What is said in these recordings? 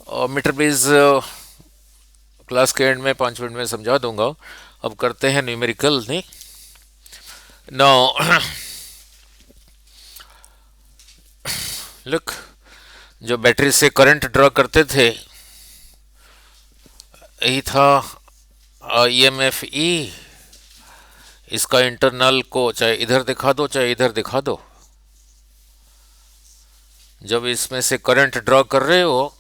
और metre base class के and में 5 मिनट में समझा दूंगा। अब करते हैं न्यूमेरिकल नहीं। नाउ लुक, जो बैटरी से करंट ड्रॉ करते थे यही था ईएमएफ ई। इसका इंटरनल को चाहे इधर दिखा दो चाहे इधर दिखा दो, जब इसमें से करंट ड्रॉ कर रहे हो,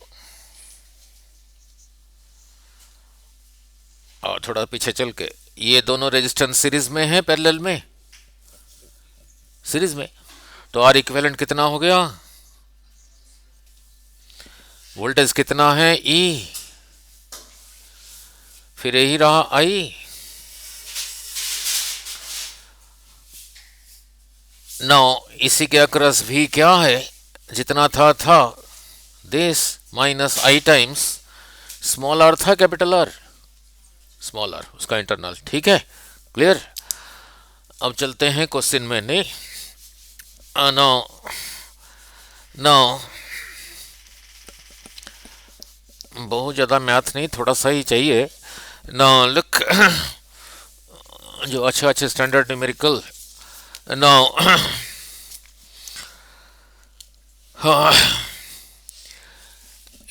और थोड़ा पीछे चल के, ये दोनों रेजिस्टेंस सीरीज में है, पैरेलल में, सीरीज में, तो आर इक्विवेलेंट कितना हो गया, वोल्टेज कितना है ई, फिर यही रहा आई। नाउ इसी के अक्रॉस भी क्या है, जितना था this minus I times small R था कैपिटल आर, स्मॉल आर उसका इंटरनल। ठीक है, क्लियर। अब चलते हैं क्वेश्चन में नहीं। नो नो, बहुत ज़्यादा मैथ नहीं, थोड़ा सा ही चाहिए ना। लुक, जो अच्छे अच्छे स्टैंडर्ड न्यूमेरिकल ना,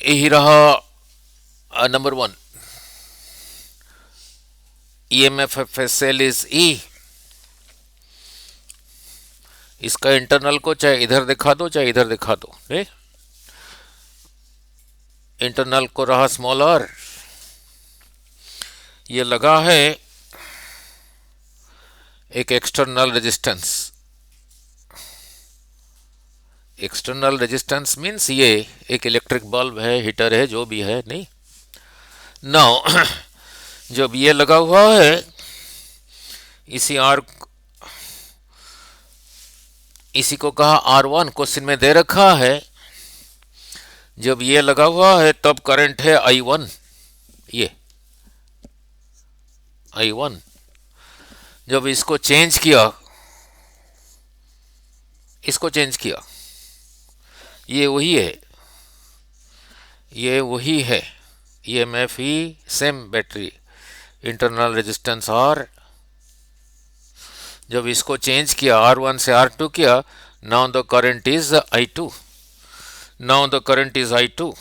यही रहा number 1, EMF of a cell is E। इसका इंटरनल को चाहे इधर दिखा दो चाहे इधर दिखा दो, नहीं, इंटरनल को रहा स्मॉल आर, ये लगा है एक external resistance. External resistance means ये एक इलेक्ट्रिक बल्ब है, हीटर है, जो भी है, नहीं। नाउ जब ये लगा हुआ है, इसी आर, इसी को कहा R1, क्वेश्चन में दे रखा है। जब ये लगा हुआ है तब करंट है I1, ये I1। जब इसको चेंज किया, इसको चेंज किया, ये वही है, ये वही है, EMF ही same battery, internal resistance R। जब इसको चेंज किया, R1 से R2 किया, now the current is I2, now the current is I2।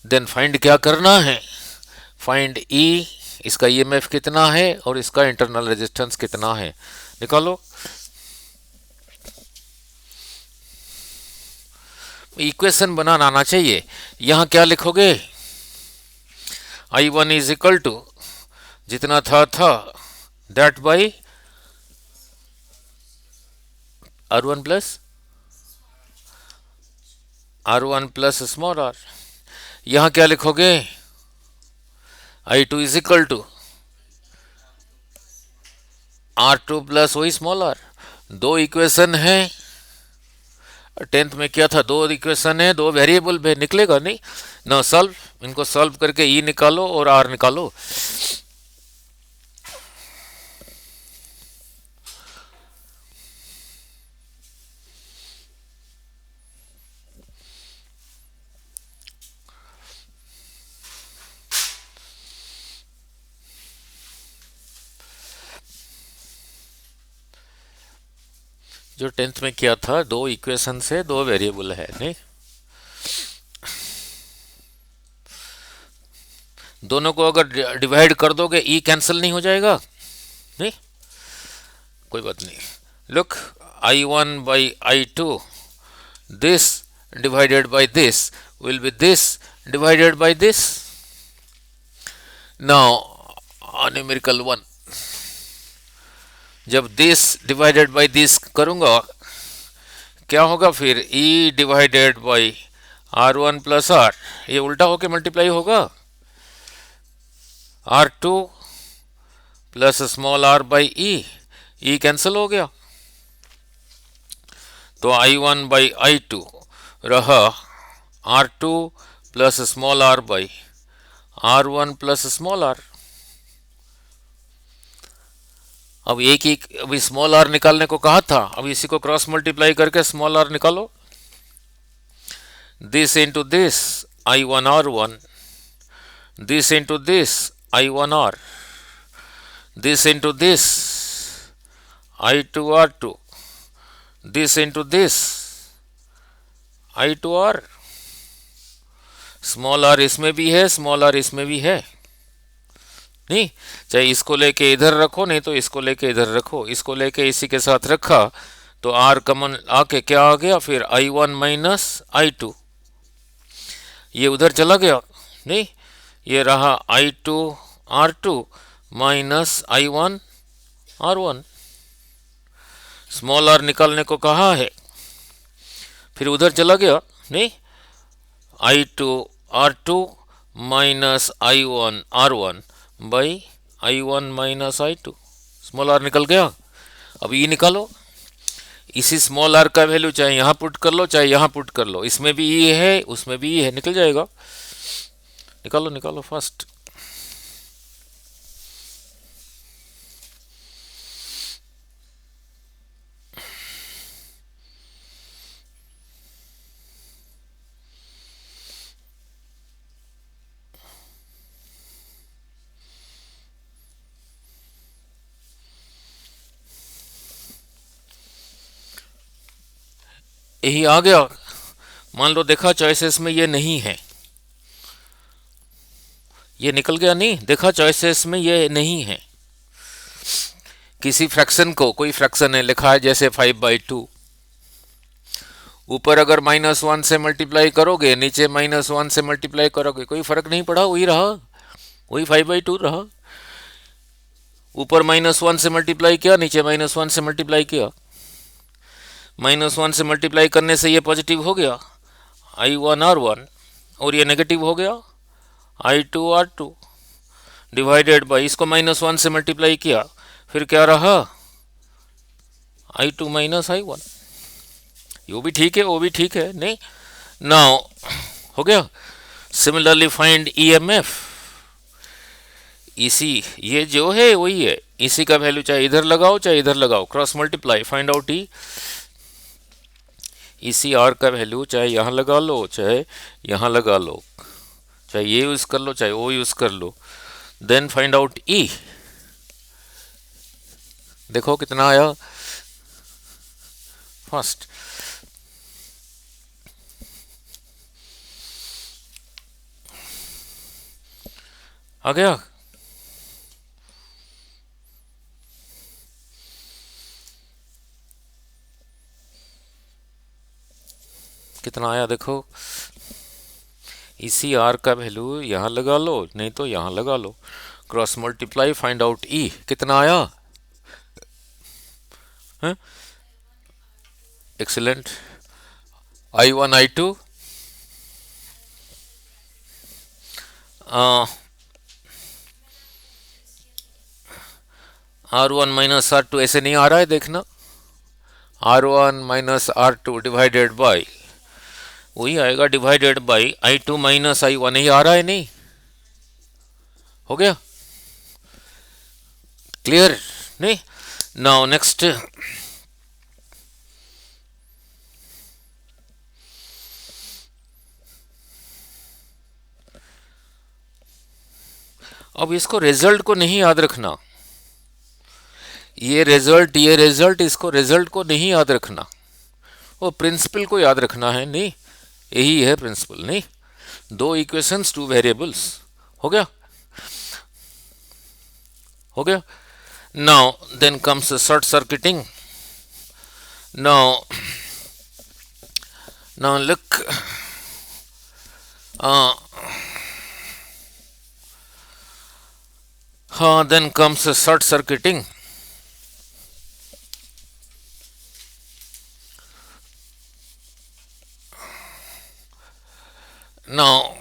Then find क्या करना है, फाइंड E, इसका EMF कितना है और इसका इंटरनल रेजिस्टेंस कितना है, निकालो। इक्वेशन बनाना आना चाहिए। यहां क्या लिखोगे, I1 इज इक्वल टू जितना था that by R1 plus small R. यहां क्या लिखोगे, I2 is equal to R2 plus वही स्मॉल आर। दो इक्वेशन है, 10th में क्या था, दो इक्वेशन है, दो वेरिएबल पे निकलेगा नहीं ना। सॉल्व, इनको सॉल्व करके ई निकालो और आर निकालो। जो 10th में किया था, दो इक्वेशन से दो वेरिएबल है, नहीं, दोनों को अगर डिवाइड कर दोगे ई कैंसिल नहीं हो जाएगा, नहीं, कोई बात नहीं। Look, I1 by I2, this divided by this will be this divided by this. Now numerical 1, जब दिस डिवाइडेड बाई दिस करूंगा क्या होगा, फिर E divided by R1 plus R, ये उल्टा होके मल्टीप्लाई होगा, R2 plus small R by E cancel हो गया, तो I1 बाई I2 रहा R2 plus small R by R1 plus small R. अब एक ही, अभी स्मॉल आर निकालने को कहा था, अब इसी को क्रॉस मल्टीप्लाई करके स्मॉल आर निकालो। This into this I1R1, this into this I1R, this into this I2R2, this into this I2R, small R इसमें भी है, स्मॉल आर इसमें भी है, नहीं चाहे इसको लेके इधर रखो, नहीं तो इसको लेके इधर रखो, इसको लेके इसी के साथ रखा तो आर कॉमन आके क्या आ गया, फिर I1 माइनस I2, ये उधर चला गया, नहीं ये रहा I2R2 minus I1 R1, small are निकालने को कहा है, फिर उधर चला गया, नहीं I2R2 minus I1 R1 by I1 minus I2, small R निकल गया। अब ये निकालो, इसी स्मॉल आर का वैल्यू चाहे यहाँ पुट कर लो चाहे यहाँ पुट कर लो, इसमें भी ये है उसमें भी ये है, निकल जाएगा, निकालो निकालो फास्ट। यही आ गया, मान लो देखा चॉइसेस में ये नहीं है, ये निकल गया, नहीं देखा चॉइसेस में ये नहीं है, किसी फ्रैक्शन को, कोई फ्रैक्शन है लिखा है जैसे 5/2, ऊपर अगर -1 से मल्टीप्लाई करोगे नीचे -1 से मल्टीप्लाई करोगे कोई फर्क नहीं पड़ा, वही रहा, वही 5/2 रहा, ऊपर -1 से मल्टीप्लाई किया नीचे -1 से मल्टीप्लाई किया, -1 से मल्टीप्लाई करने से ये पॉजिटिव हो गया I1R1 और ये नेगेटिव हो गया I2R2 डिवाइडेड बाई, इसको -1 से मल्टीप्लाई किया फिर क्या रहा I2 माइनस I1, ये भी ठीक है वो भी ठीक है, नहीं नाउ हो गया। सिमिलरली फाइंड EMF, इसी ये जो है वही है, इसी का वैल्यू चाहे इधर लगाओ चाहे इधर लगाओ, cross multiply, find out E, इसी आर का वैल्यू चाहे यहाँ लगा लो चाहे यहाँ लगा लो, चाहे ये यूज कर लो चाहे वो यूज कर लो, देन फाइंड आउट E, देखो कितना आया फर्स्ट, आ गया, कितना आया देखो, इसी आर का वैल्यू यहाँ लगा लो नहीं तो यहाँ लगा लो, cross multiply, find out E, कितना आया, excellent, I1 I2 R1 minus R2 ऐसे नहीं आ रहा है देखना, R1 minus R2 divided by, वही आएगा divided by I2 minus I1, ही आ रहा है, नहीं हो गया क्लियर, नहीं नाउ नेक्स्ट, अब इसको रिजल्ट को नहीं याद रखना, ये रिजल्ट इसको रिजल्ट को नहीं याद रखना, वो प्रिंसिपल को याद रखना है, नहीं यही है प्रिंसिपल, नहीं दो इक्वेशंस टू वेरिएबल्स, हो गया हो गया। Now then comes short circuiting, now look, then comes short circuiting, now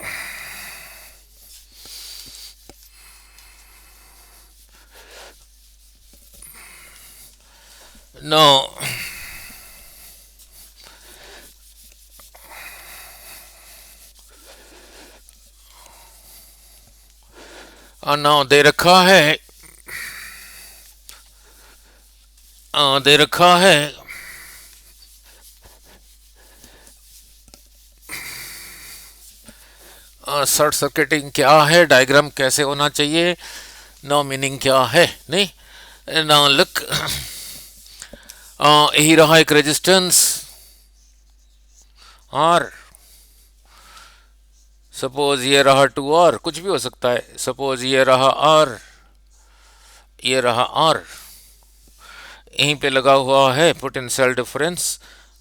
now दे रखा है, दे रखा है शॉर्ट सर्किटिंग क्या है, डायग्राम कैसे होना चाहिए, नो मीनिंग क्या है, नहीं ना लुक। यही रहा एक रेजिस्टेंस आर, सपोज ये रहा 2R, कुछ भी हो सकता है, सपोज ये रहा R, ये रहा R, यहीं पे लगा हुआ है पोटेंशियल डिफरेंस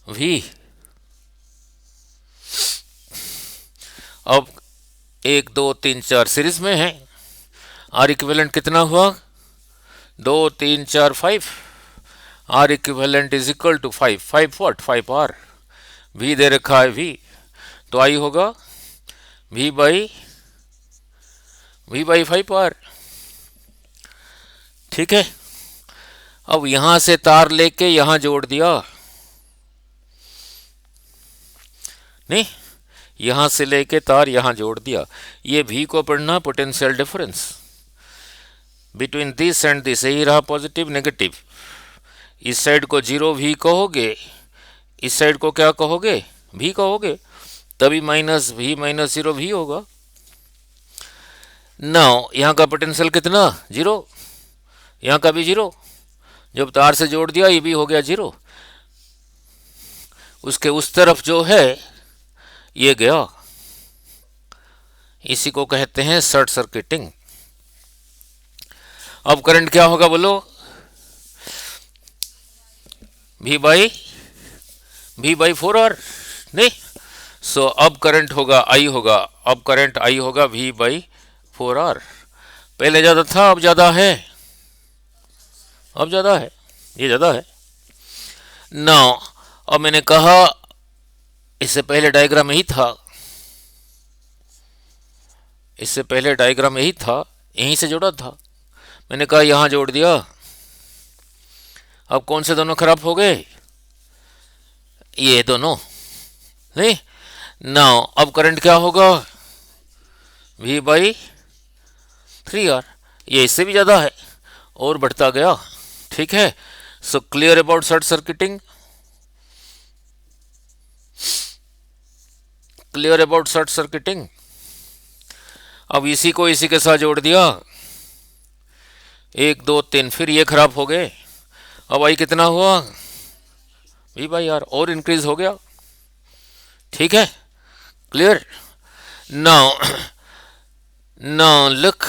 V। अब 1 2 3 4 सीरीज में है, आर इक्विवेलेंट कितना हुआ, 2 3 4 5, R equivalent is equal to 5, 5 watt, 5R, V दे रखा है V, तो आई होगा V बाई 5R। ठीक है, अब यहां से तार लेके यहां जोड़ दिया, नहीं यहां से लेके तार यहां जोड़ दिया, ये V को पढ़ना potential difference between this and this, यही रहा पॉजिटिव नेगेटिव। इस साइड को 0V कहोगे, इस साइड को क्या कहोगे, V कहोगे, तभी माइनस V माइनस 0V होगा। नाउ यहाँ का पोटेंशियल कितना, 0, यहाँ का भी 0, जब तार से जोड़ दिया ये भी हो गया 0, उसके उस तरफ जो है ये गया, इसी को कहते हैं शॉर्ट सर्किटिंग। अब करंट क्या होगा बोलो, V बाई 4R, नहीं, सो अब करंट होगा I होगा, अब करंट I होगा V बाई 4R। पहले ज़्यादा था, अब ज़्यादा है, अब ज़्यादा है, ये ज़्यादा है। नाउ अब मैंने कहा इससे पहले डायग्राम यही था, इससे पहले डायग्राम यही था, यहीं से जोड़ा था, मैंने कहा यहाँ जोड़ दिया, अब कौन से दोनों खराब हो गए, ये दोनों, नहीं। नाउ अब करंट क्या होगा, V बाई 3R, ये इससे भी ज़्यादा है और बढ़ता गया। ठीक है, so clear about short circuiting, clear about short circuiting. अब इसी को इसी के साथ जोड़ दिया, 1 2 3, फिर ये खराब हो गए, अब आई कितना हुआ, V बाई R, और इंक्रीज हो गया। ठीक है, क्लियर। नाउ लुक,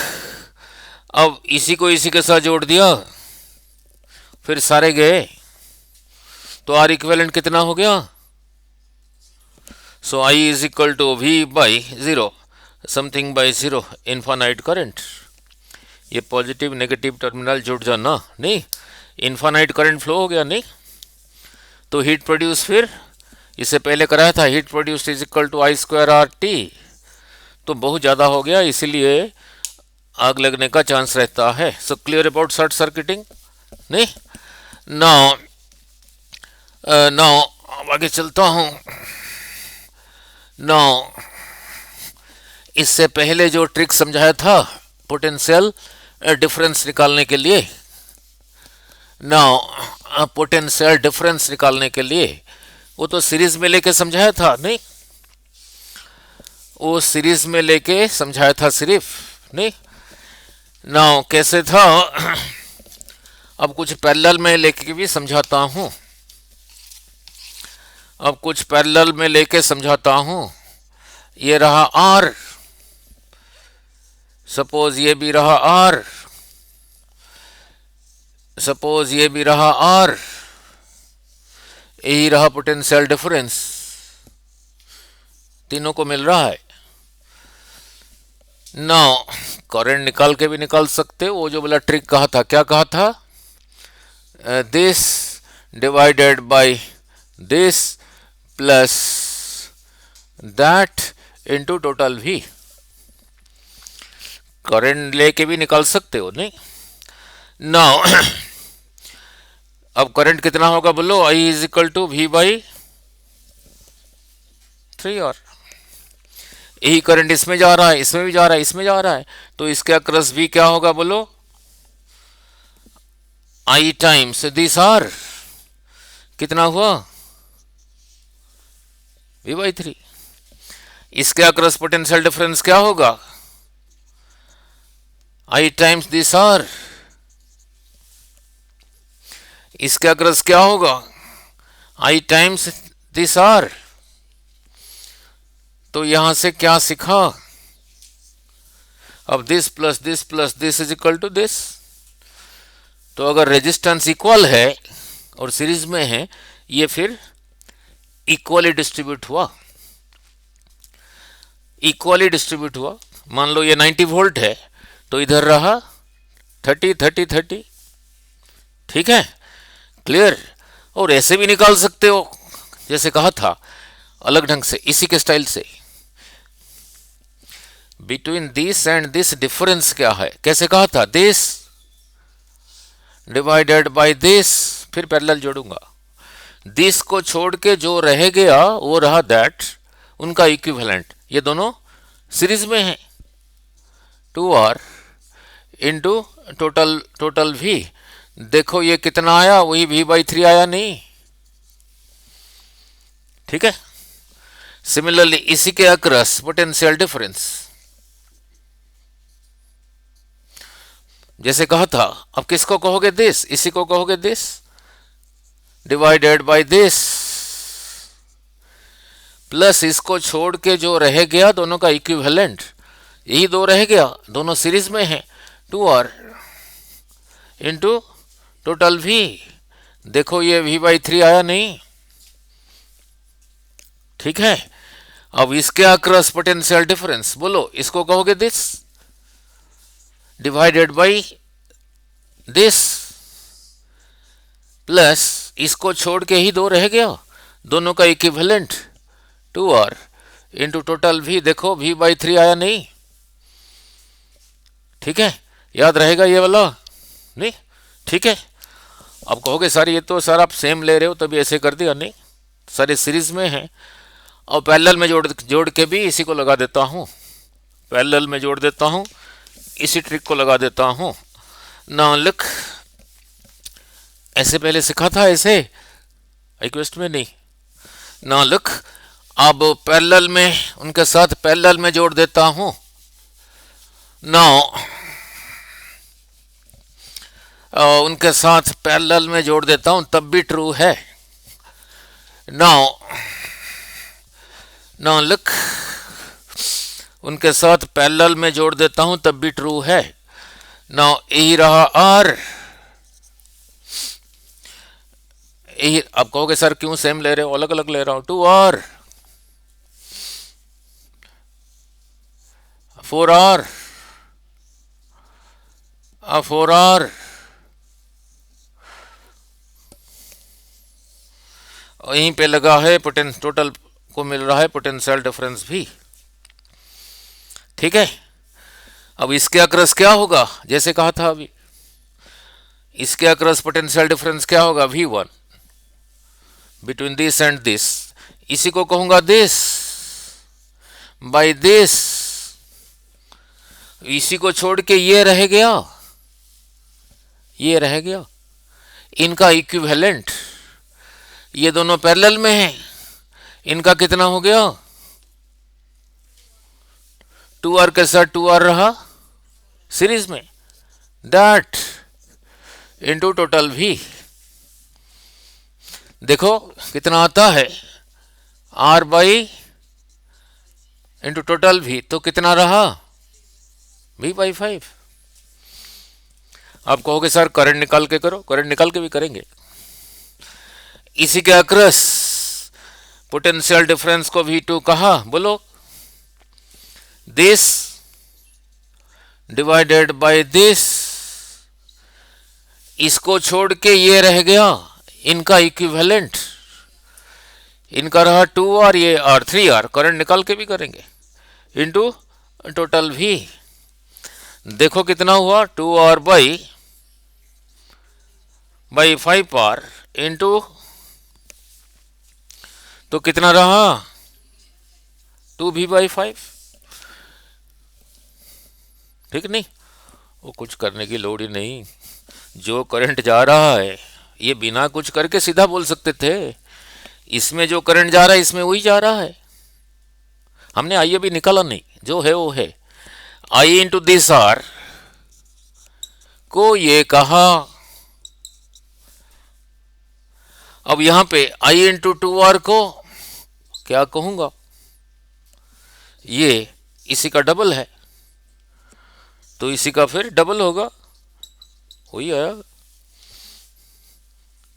अब इसी को इसी के साथ जोड़ दिया, फिर सारे गए, तो आर इक्विवेलेंट कितना हो गया, so I is equal to V by 0, something by 0, infinite current. ये पॉजिटिव नेगेटिव टर्मिनल जुड़ जाना, नहीं, इन्फानाइट करंट फ्लो हो गया, नहीं, तो हीट प्रोड्यूस, फिर इससे पहले कराया था, heat produce is equal to I²RT, तो बहुत ज़्यादा हो गया, इसीलिए आग लगने का चांस रहता है। So clear about short circuiting, नहीं। नाउ आगे चलता हूँ। नाउ इससे पहले जो ट्रिक समझाया था पोटेंशियल डिफरेंस निकालने के लिए, नाउ पोटेंशियल डिफरेंस निकालने के लिए वो तो सीरीज में लेके समझाया था, नहीं, वो सीरीज में लेके समझाया था सिर्फ, नहीं। नाउ कैसे था, अब कुछ पैरेलल में लेके भी समझाता हूं, अब कुछ पैरेलल में लेके समझाता हूं। ये रहा R, सपोज ये भी रहा R, सपोज ये भी रहा R, यही रहा पोटेंशियल डिफरेंस, तीनों को मिल रहा है। नाउ करंट निकाल के भी निकाल सकते, वो जो बोला ट्रिक कहा था, क्या कहा था, this divided by this plus that into total V, current लेके भी निकाल सकते हो, नहीं। नाउ अब करंट कितना होगा बोलो, I is equal to V by 3R, यही करंट इसमें जा रहा है, इसमें भी जा रहा है, इसमें जा रहा है, तो इसके अक्रॉस V क्या होगा बोलो, I टाइम्स दिस R, कितना हुआ, V बाई 3। इसके अक्रॉस पोटेंशियल डिफरेंस क्या होगा? I times this R. इसके अक्रॉस क्या होगा? I times this R. तो यहां से क्या सीखा? अब this plus this is equal to this. तो अगर रेजिस्टेंस इक्वल है और सीरीज में है, ये फिर इक्वली डिस्ट्रीब्यूट हुआ। इक्वली डिस्ट्रीब्यूट हुआ। मान लो ये 90 वोल्ट है तो इधर रहा 30 30 30। ठीक है, क्लियर। और ऐसे भी निकाल सकते हो जैसे कहा था, अलग ढंग से, इसी के स्टाइल से। Between this and this difference क्या है? कैसे कहा था? दिस डिवाइडेड बाय दिस, फिर पैरेलल जोड़ूंगा। दिस को छोड़ के जो रह गया वो रहा दैट, उनका इक्विवेलेंट। ये दोनों सीरीज में है। 2R into total V। देखो ये कितना आया? वही V/3 आया नहीं? ठीक है। सिमिलरली इसी के अक्रॉस पोटेंशियल डिफरेंस जैसे कहा था, अब किसको कहोगे? दिस। इसी को कहोगे this divided by this, plus इसको छोड़ के जो रह गया दोनों का इक्विवेलेंट, यही दो रह गया, दोनों सीरीज में है। 2R into total V। देखो ये V/3 आया नहीं? ठीक है। अब इसके अक्रॉस पोटेंशियल डिफरेंस, बोलो, इसको कहोगे this divided by this, plus इसको छोड़ के ही दो रह गया, दोनों का equivalent 2R into total V। देखो V/3 आया नहीं? ठीक है, याद रहेगा ये वाला? नहीं? ठीक है। अब कहोगे सर ये तो सर आप सेम ले रहे हो तभी ऐसे कर दिया। नहीं, सारे सीरीज में हैं। और पैरेलल में जोड़ के भी इसी को लगा देता हूँ। पैरेलल में जोड़ देता हूँ, इसी ट्रिक को लगा देता हूँ। ना लिख, ऐसे पहले सिखा था, ऐसे रिक्वेस्ट में नहीं। ना लिख, अब पैरेलल में उनके साथ पैरेलल में जोड़ देता हूँ। नाउ उनके साथ पैरेलल में जोड़ देता हूँ तब भी ट्रू है। नाउ लिख, उनके साथ पैरेलल में जोड़ देता हूं तब भी ट्रू है। नाउ यही रहा R। यही, आप कहोगे सर क्यों सेम ले रहे हो? अलग अलग ले रहा हूं। 2R 4R 4R यहीं पे लगा है टोटल को मिल रहा है पोटेंशियल डिफरेंस भी। ठीक है। अब इसके अक्रॉस क्या होगा? जैसे कहा था अभी, इसके अक्रॉस पोटेंशियल डिफरेंस क्या होगा? V1 between this and this. इसी को कहूंगा दिस बाय दिस। इसी को छोड़ के ये रह गया, ये रह गया, इनका इक्विवेलेंट। ये दोनों पैरेलल में हैं, इनका कितना हो गया? 2R के साथ 2R रहा सीरीज में, दैट इंटू टोटल V। देखो कितना आता है? R by into total V, तो कितना रहा? V/5। आप कहोगे सर करंट निकाल के करो। करंट निकाल के भी करेंगे। इसी के अक्रॉस पोटेंशियल डिफरेंस को V2 कहा, बोलो, दिस डिवाइडेड बाय दिस। इसको छोड़ के ये रह गया, इनका इक्विवेलेंट, इनका रहा 2R, ये R 3R। करंट निकाल के भी करेंगे, इंटू टोटल V। देखो कितना हुआ? 2R बाई 5R इंटू, तो कितना रहा? 2V/5। ठीक नहीं? वो कुछ करने की लोड़ ही नहीं। जो करंट जा रहा है ये बिना कुछ करके सीधा बोल सकते थे, इसमें जो करंट जा रहा है इसमें वही जा रहा है। हमने आई अभी निकाला नहीं, जो है वो है। आई इंटू दिस आर को ये कहा, अब यहां पे आई इंटू टू आर को क्या कहूंगा, ये इसी का डबल है, तो इसी का फिर डबल होगा, वही आया।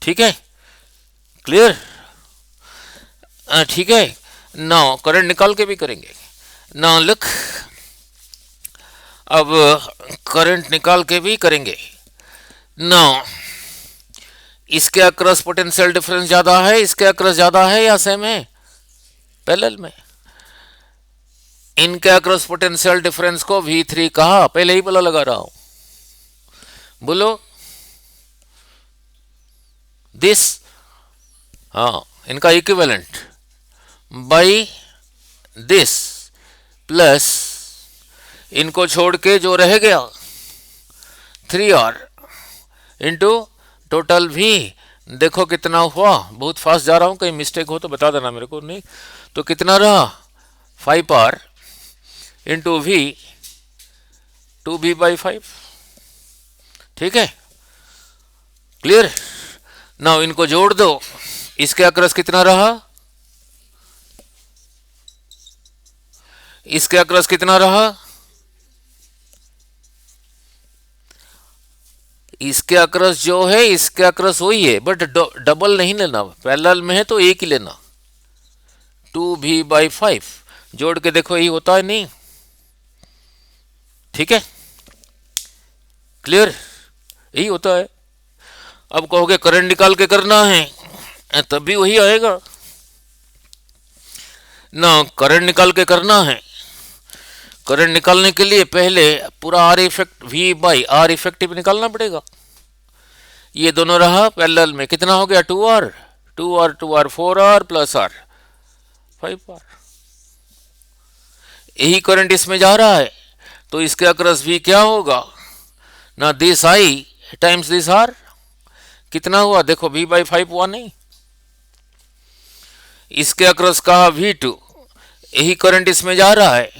ठीक है, क्लियर? ठीक है। नाउ करंट निकाल के भी करेंगे। नाउ लुक, अब करंट निकाल के भी करेंगे। नाउ इसके अक्रॉस पोटेंशियल डिफरेंस ज्यादा है, इसके अक्रॉस ज्यादा है या सेम है? पैरेलल में। इनके अक्रॉस पोटेंशियल डिफरेंस को V3 कहा, पहले ही बोला लगा रहा हूं, बोलो दिस, हाँ इनका इक्विवेलेंट बाई दिस प्लस इनको छोड़ के जो रह गया 3R इंटू टोटल V। देखो कितना हुआ, बहुत फास्ट जा रहा हूं, कहीं मिस्टेक हो तो बता देना मेरे को, नहीं तो कितना रहा 5R इंटू V 2V/5। ठीक है, क्लियर? नाउ इनको जोड़ दो, इसके अक्रॉस कितना रहा, इसके अक्रॉस कितना रहा, इसके अक्रॉस जो है इसके अक्रॉस वही है, बट डबल नहीं लेना, पैरेलल में है तो एक ही लेना, 2V/5 जोड़ के देखो यही होता है नहीं? ठीक है, क्लियर? यही होता है। अब कहोगे करंट निकाल के करना है, तब भी वही आएगा ना। करंट निकाल के करना है, करंट निकालने के लिए पहले पूरा आर इफेक्ट V/R इफेक्टिव निकालना पड़ेगा। ये दोनों रहा पैरेलल में, कितना हो गया 2R 2R 2R 4R plus R 5R। यही करंट इसमें जा रहा है, तो इसके अक्रॉस V क्या होगा ना, this I times this R। कितना हुआ देखो, V/5 हुआ नहीं? इसके अक्रॉस कहा V2, यही करंट इसमें जा रहा है,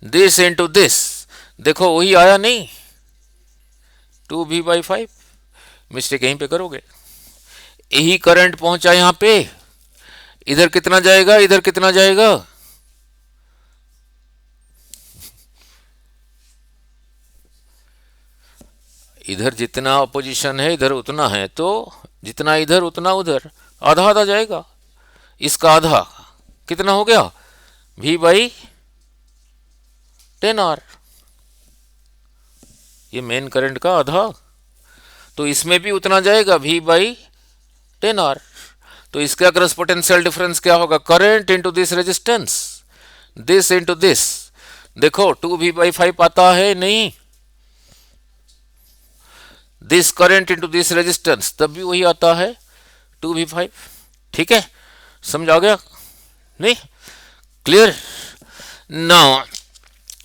दिस इंटू दिस, देखो वही आया नहीं, 2V/5। मिस्टेक यहीं पे करोगे, यही करंट पहुंचा यहां पे, इधर कितना जाएगा, इधर कितना जाएगा, इधर जितना अपोजिशन है इधर उतना है, तो जितना इधर उतना उधर, आधा आधा जाएगा। इसका आधा कितना हो गया, V/10R, ये मेन करंट का आधा, तो इसमें भी उतना जाएगा V/10R। तो इसके अक्रॉस पोटेंशियल डिफरेंस क्या होगा, current into this resistance, this into this, देखो 2V/5 आता है नहीं, this current into this resistance तब भी वही आता है 2V/5। ठीक है, समझ आ गया नहीं? क्लियर? नाउ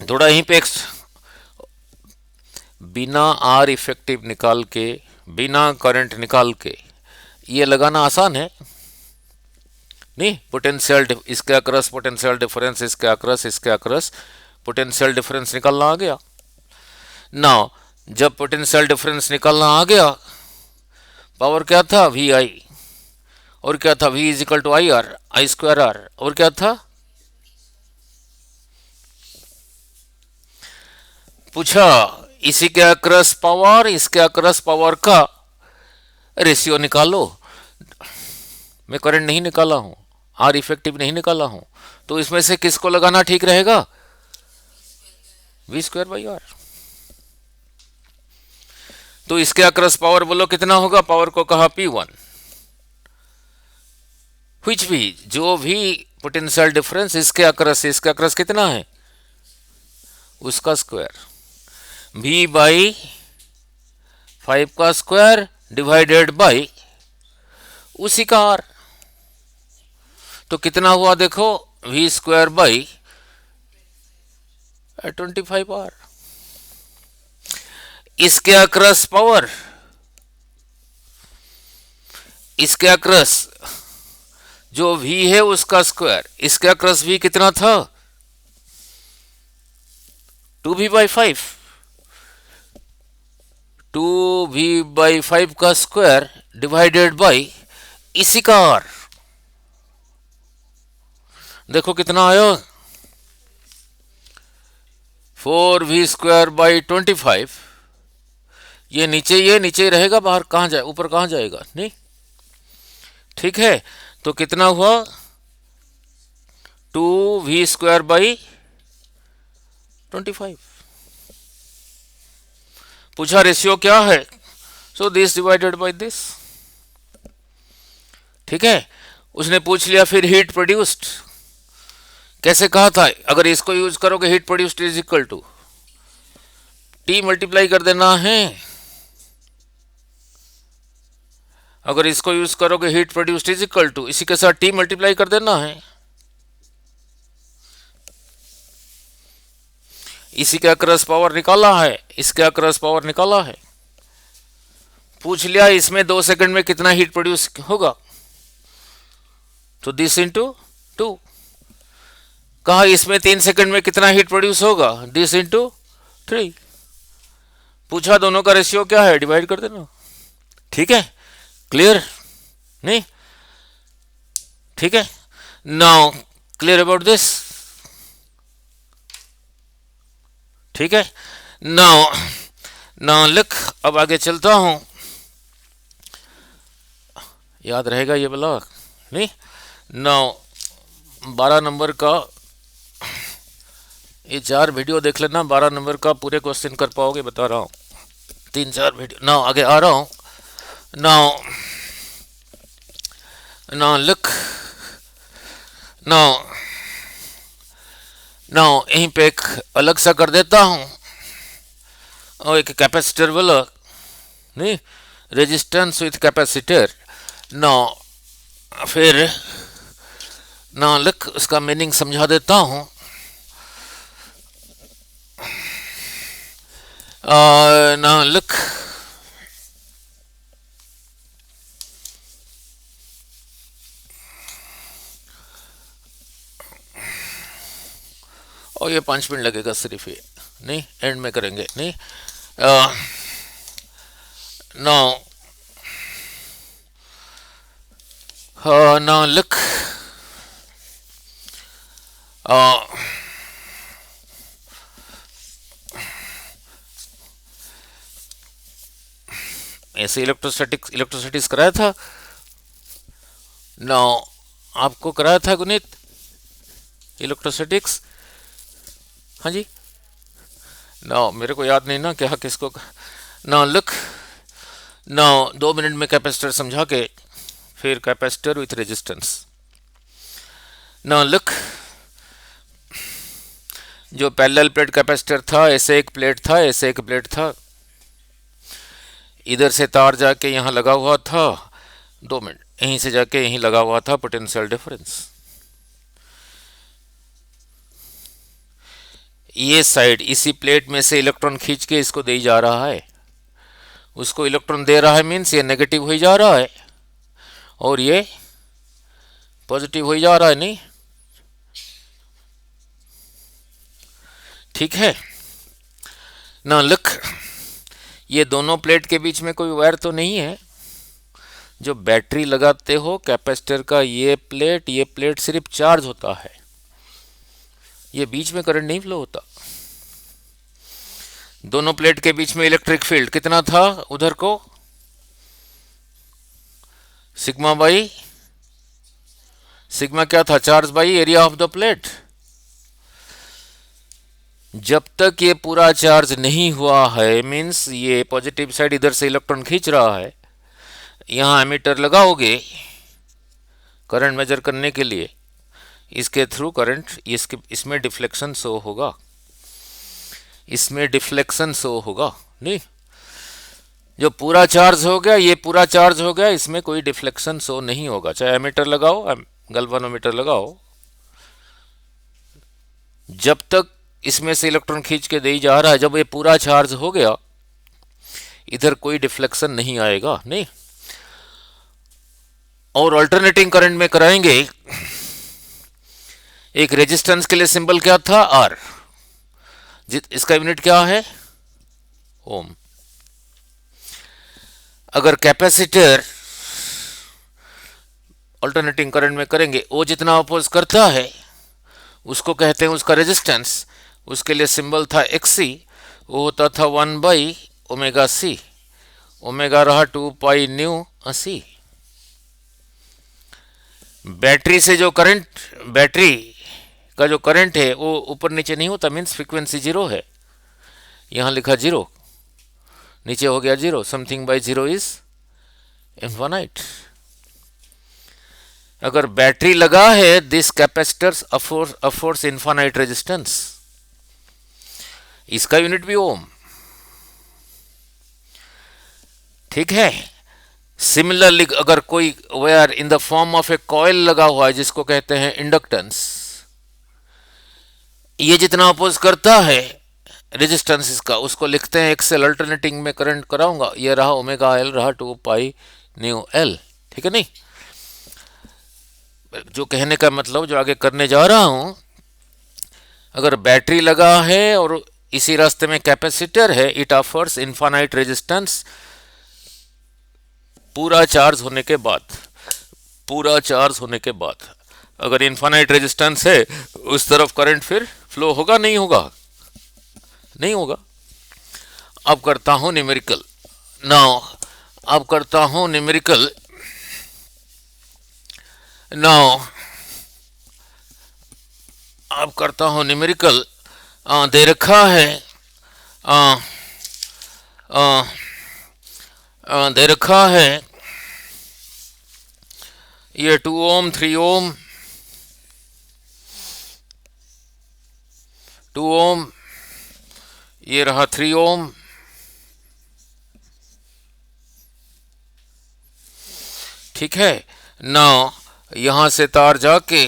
थोड़ा यहीं पे बिना आर इफेक्टिव निकाल के, बिना करंट निकाल के ये लगाना आसान है नहीं? पोटेंशियल इसके अक्रॉस पोटेंशियल डिफरेंस, इसके अक्रॉस पोटेंशियल डिफरेंस निकालना आ गया। नाउ जब पोटेंशियल डिफरेंस निकालना आ गया, पावर क्या था VI, और क्या था V is equal to I2R, और क्या था, पूछा इसी के अक्रॉस पावर, इसके अक्रॉस पावर का रेशियो निकालो। मैं करंट नहीं निकाला हूं, आर इफेक्टिव नहीं निकाला हूं, तो इसमें से किसको लगाना ठीक रहेगा, V²/R। तो इसके अक्रॉस पावर बोलो कितना होगा, पावर को कहा P1, व्हिच भी जो भी पोटेंशियल डिफरेंस इसके अक्रॉस कितना है, उसका स्क्वायर, V/5 का स्क्वायर डिवाइडेड बाई उसी का R। तो कितना हुआ देखो, V²/25R। इसके अक्रॉस पावर, इसके अक्रॉस जो V है उसका स्क्वायर, इसके अक्रॉस V कितना था 2v/5, 2v/5 का स्क्वायर डिवाइडेड बाई इसी का आर। देखो कितना आया, 4v² / 25। ये नीचे रहेगा, बाहर कहाँ जाए, ऊपर कहाँ जाएगा, नहीं। ठीक है, तो कितना हुआ, 2v² / 25। पूछा रेशियो क्या है, so this divided by this. ठीक है, उसने पूछ लिया फिर हीट प्रोड्यूस्ड, कैसे कहा था, अगर इसको यूज करोगे heat produced is equal to T multiply कर देना है। अगर इसको यूज करोगे heat produced is equal to इसी के साथ टी मल्टीप्लाई कर देना है। इसी के अक्रॉस पावर निकाला है, इसके अक्रॉस पावर निकाला है। पूछ लिया इसमें 2 सेकंड में कितना हीट प्रोड्यूस होगा, तो दिस इंटू 2। कहा इसमें 3 सेकंड में कितना हीट प्रोड्यूस होगा, दिस इंटू 3। पूछा दोनों का रेशियो क्या है, डिवाइड कर देना। ठीक है, क्लियर, नहीं, ठीक है। नाउ क्लियर अबाउट दिस, ठीक है। नाउ लिख, अब आगे चलता हूं, याद रहेगा ये ब्लॉक, नहीं। नाउ 12 नंबर का ये 4 वीडियो देख लेना, 12 नंबर का पूरे क्वेश्चन कर पाओगे, बता रहा हूं, 3-4 वीडियो। नाउ आगे आ रहा हूं। नाउ लिख, नाउ यहीं पे एक अलग सा कर देता हूं, और एक कैपेसिटर वाला, नहीं, रेजिस्टेंस विथ कैपेसिटर। नाउ फिर नाउ लिख, उसका मीनिंग समझा देता हूं। नाउ लिख, और ये 5 मिनट लगेगा सिर्फ, ये नहीं, एंड में करेंगे, नहीं। नाउ लिख, ऐसे इलेक्ट्रोस्टैटिक्स कराया था। नाउ आपको कराया था गुणित इलेक्ट्रोस्टैटिक्स, हाँ जी। नाउ मेरे को याद नहीं ना क्या किसको। नाउ लिख, नाउ 2 मिनट में कैपेसिटर समझा के फिर कैपेसिटर विथ रेजिस्टेंस। नाउ लिख, जो पैरेलल प्लेट कैपेसिटर था, ऐसे एक प्लेट था, ऐसे एक प्लेट था, इधर से तार जाके यहाँ लगा हुआ था, 2 मिनट, यहीं से जाके यहीं लगा हुआ था, पोटेंशियल डिफरेंस। ये साइड इसी प्लेट में से इलेक्ट्रॉन खींच के इसको दे जा रहा है, उसको इलेक्ट्रॉन दे रहा है, मीन्स ये नेगेटिव हो जा रहा है और ये पॉजिटिव हो जा रहा है, नहीं। ठीक है, ना लिख, ये दोनों प्लेट के बीच में कोई वायर तो नहीं है। जो बैटरी लगाते हो कैपेसिटर का, ये प्लेट सिर्फ चार्ज होता है, ये बीच में करंट नहीं फ्लो होता। दोनों प्लेट के बीच में इलेक्ट्रिक फील्ड कितना था, उधर को सिग्मा बाई सिग्मा क्या था, charge by area of the plate. जब तक ये पूरा चार्ज नहीं हुआ है, मीन्स ये पॉजिटिव साइड इधर से इलेक्ट्रॉन खींच रहा है, यहां एमीटर लगाओगे करंट मेजर करने के लिए, इसके थ्रू करंट, इसमें डिफ्लेक्शन शो होगा, इसमें डिफ्लेक्शन शो होगा, नहीं। जो पूरा चार्ज हो गया, ये पूरा चार्ज हो गया, इसमें कोई डिफ्लेक्शन शो नहीं होगा, चाहे एमीटर लगाओ, गैल्वेनोमीटर लगाओ। जब तक इसमें से इलेक्ट्रॉन खींच के दे जा रहा है, जब ये पूरा चार्ज हो गया, इधर कोई डिफ्लेक्शन नहीं आएगा, नहीं। और अल्टरनेटिंग करंट में कराएंगे, एक रेजिस्टेंस के लिए सिंबल क्या था, आर। इसका यूनिट क्या है? ओम। अगर कैपेसिटर अल्टरनेटिंग करंट में करेंगे, वो जितना अपोज करता है उसको कहते हैं उसका रेजिस्टेंस। उसके लिए सिंबल था एक्सी, वो होता था 1/ओमेगा सी। ओमेगा रहा 2 पाई न्यू सी। बैटरी से जो करंट, बैटरी का जो करंट है वो ऊपर नीचे नहीं होता, मीन्स फ्रीक्वेंसी जीरो है। यहां लिखा जीरो, नीचे हो गया zero. Something by zero is infinite. अगर बैटरी लगा है, दिस कैपेसिटर्स अफोर्स इनफाइनाइट रेजिस्टेंस। इसका यूनिट भी ओम। ठीक है। सिमिलरली अगर कोई wire in the form of A coil लगा हुआ है जिसको कहते हैं इंडक्टेंस, ये जितना अपोज करता है रेजिस्टेंस इसका, उसको लिखते हैं एक्सएल। अल्टरनेटिंग में करंट कराऊंगा, ये रहा ओमेगा एल, रहा 2 पाई न्यू एल। ठीक है नहीं? जो कहने का मतलब, जो आगे करने जा रहा हूं, अगर बैटरी लगा है और इसी रास्ते में कैपेसिटर है, इट ऑफर्स इनफाइनाइट रेजिस्टेंस पूरा चार्ज होने के बाद। पूरा चार्ज होने के बाद अगर इनफाइनाइट रेजिस्टेंस है, उस तरफ करंट फिर फ्लो होगा नहीं होगा? नहीं होगा। अब करता हूं न्यूमेरिकल। नाउ अब करता हूं न्यूमेरिकल। नाउ अब करता हूं न्यूमेरिकल। दे रखा है, आ, आ, दे रखा है ये 2 ओम, 3 ओम, 2 ओम, ये रहा 3 ओम। ठीक है। नाउ यहां से तार जाके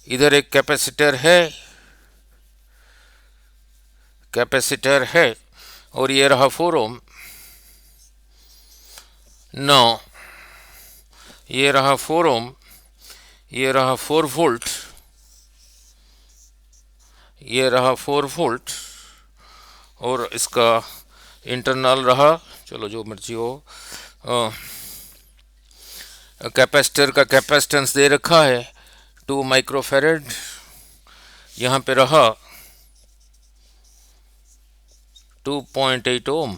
इधर एक कैपेसिटर है, कैपेसिटर है, और ये रहा 4 ओम। नाउ ये रहा 4 ओम, ये रहा 4 वोल्ट, ये रहा 4 वोल्ट, और इसका इंटरनल रहा, चलो जो मर्जी हो। कैपेसिटर का कैपेसिटेंस दे रखा है 2 माइक्रोफेरेड। यहाँ पे रहा 2.8 ओम।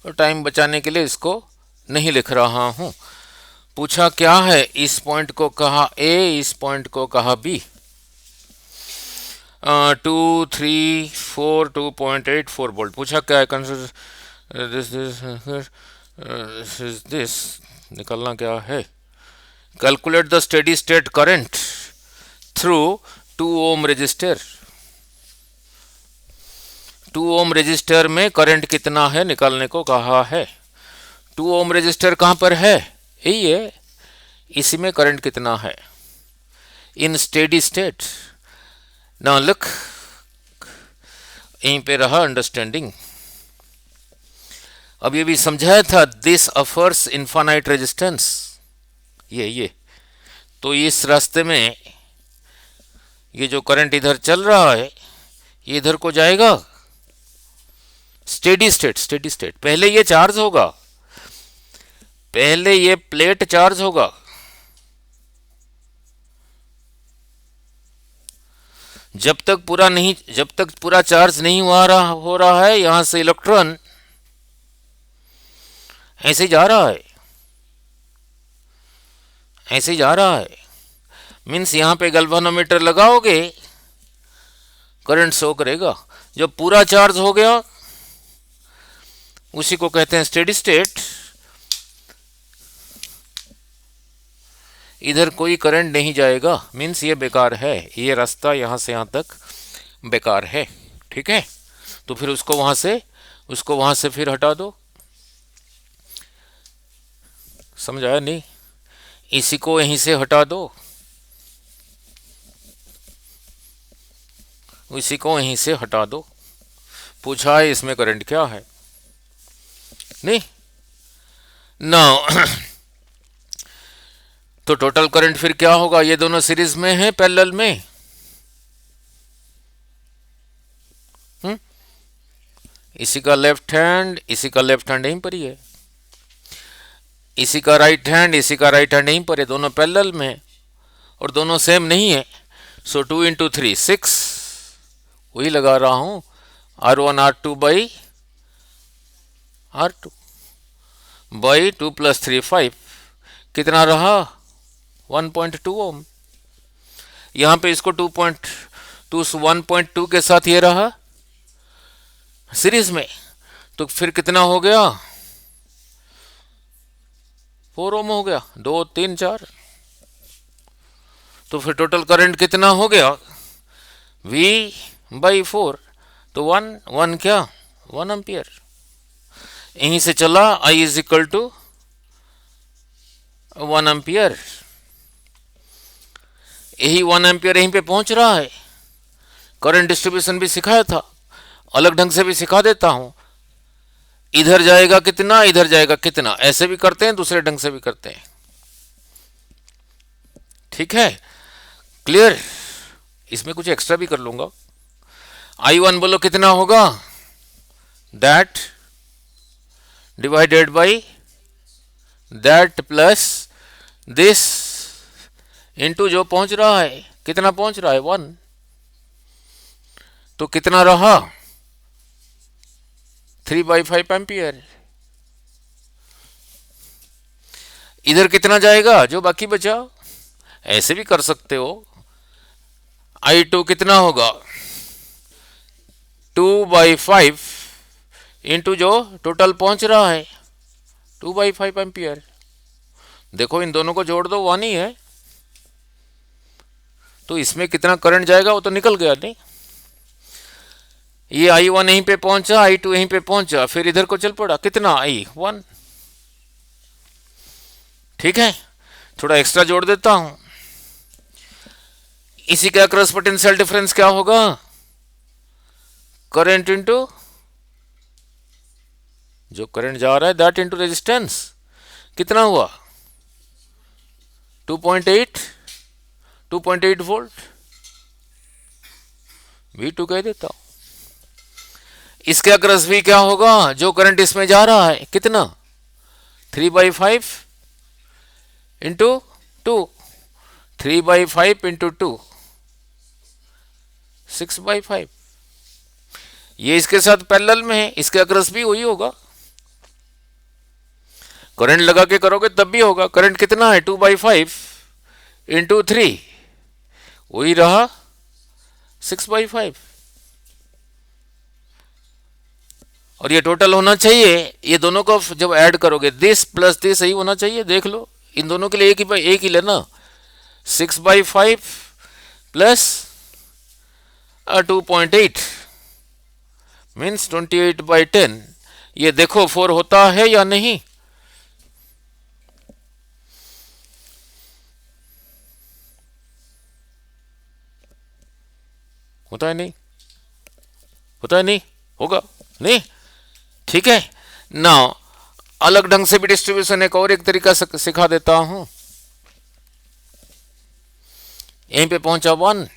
और टाइम बचाने के लिए इसको नहीं लिख रहा हूँ। पूछा क्या है, इस पॉइंट को कहा ए, इस पॉइंट को कहा बी। 2, 3, 4, 2.84 वोल्ट। पूछा क्या है, कंसिडर दिस निकलना क्या है? Calculate the steady state current through 2 ohm resistor. 2 ohm resistor में करंट कितना है निकालने को कहा है। 2 ओम रजिस्टर कहां पर है? यही है, इसी में करंट कितना है इन स्टेडी स्टेट। नाउ लुक, यहीं पे रहा अंडरस्टैंडिंग। अब ये भी समझाया था, दिस ऑफर्स इनफाइनाइट रेजिस्टेंस। ये तो इस रास्ते में ये जो करंट इधर चल रहा है, ये इधर को जाएगा स्टेडी स्टेट। स्टेडी स्टेट पहले ये चार्ज होगा, पहले ये प्लेट चार्ज होगा। जब तक पूरा चार्ज नहीं हो रहा है, यहां से इलेक्ट्रॉन ऐसे जा रहा है, ऐसे जा रहा है। मीन्स यहां पे गैल्वेनोमीटर लगाओगे, करंट शो करेगा। जब पूरा चार्ज हो गया, उसी को कहते हैं स्टेडी स्टेट। इधर कोई करंट नहीं जाएगा, मीन्स ये बेकार है, ये रास्ता यहां से यहां तक बेकार है। ठीक है, तो फिर उसको वहां से फिर हटा दो। समझ आया नहीं? इसी को यहीं से हटा दो, इसी को यहीं से हटा दो। पूछा है इसमें करंट क्या है? नहीं नाउ तो टोटल करंट फिर क्या होगा? ये दोनों सीरीज में है, पैरेलल में। इसी का लेफ्ट हैंड, इसी का लेफ्ट हैंड यहीं पर ही है, इसी का राइट हैंड, इसी का राइट हैंड यहीं पर है, दोनों पैरेलल में है और दोनों सेम नहीं है। सो 2 इंटू 3 6, वही लगा रहा हूं, R1 R2 by R2 by 2 plus 3 5, कितना रहा 1.2 ओम। यहां पे इसको 2.2 1.2 के साथ ये रहा सीरीज में, तो फिर कितना हो गया 4 ओम हो गया, 2 3 4। तो फिर टोटल करंट कितना हो गया V बाई 4, तो 1 क्या 1 एम्पियर। यहीं से चला I is equal to 1 ampere. यही 1 एम्पियर यहीं पे पहुंच रहा है। करंट डिस्ट्रीब्यूशन भी सिखाया था, अलग ढंग से भी सिखा देता हूं। इधर जाएगा कितना, इधर जाएगा कितना, ऐसे भी करते हैं, दूसरे ढंग से भी करते हैं। ठीक है, क्लियर। इसमें कुछ एक्स्ट्रा भी कर लूंगा। I1 बोलो कितना होगा, that divided by that plus this into जो पहुंच रहा है, कितना पहुंच रहा है 1, तो कितना रहा 3/5 एम्पियर। इधर कितना जाएगा जो बाकी बचा, ऐसे भी कर सकते हो। I2 कितना होगा 2/5 इंटू जो टोटल पहुंच रहा है 2/5 एम्पियर। देखो इन दोनों को जोड़ दो, 1 ही है, तो इसमें कितना करंट जाएगा वो तो निकल गया नहीं। ये I1 यहीं पे पहुंचा, I2 यहीं पे पहुंचा, फिर इधर को चल पड़ा, कितना I1। ठीक है, थोड़ा एक्स्ट्रा जोड़ देता हूं। इसी का क्रॉस पोटेंशियल डिफरेंस क्या होगा, करंट इंटू जो करंट जा रहा है दैट इंटू रेजिस्टेंस, कितना हुआ 2.8 वोल्ट, V2 कह देता हूं। इसके अक्रॉस भी क्या होगा, जो करंट इसमें जा रहा है कितना 3/5 इंटू 2, 3/5 इंटू 2 6/5। ये इसके साथ पैरेलल में है, इसके अक्रॉस भी वही होगा। करंट लगा के करोगे तब भी होगा। करंट कितना है 2/5 इंटू 3, वही रहा 6/5। और ये टोटल होना चाहिए, ये दोनों को जब ऐड करोगे दिस प्लस दिस यही होना चाहिए। देख लो इन दोनों के लिए एक ही लेना, 6/5 प्लस 2.8 मीन्स 28/10। ये देखो 4 होता है या नहीं, होता है नहीं, होता है नहीं, होगा नहीं। ठीक है ना, अलग ढंग से भी डिस्ट्रीब्यूशन एक और एक तरीका सिखा देता हूं। यहीं पे पहुंचा 1,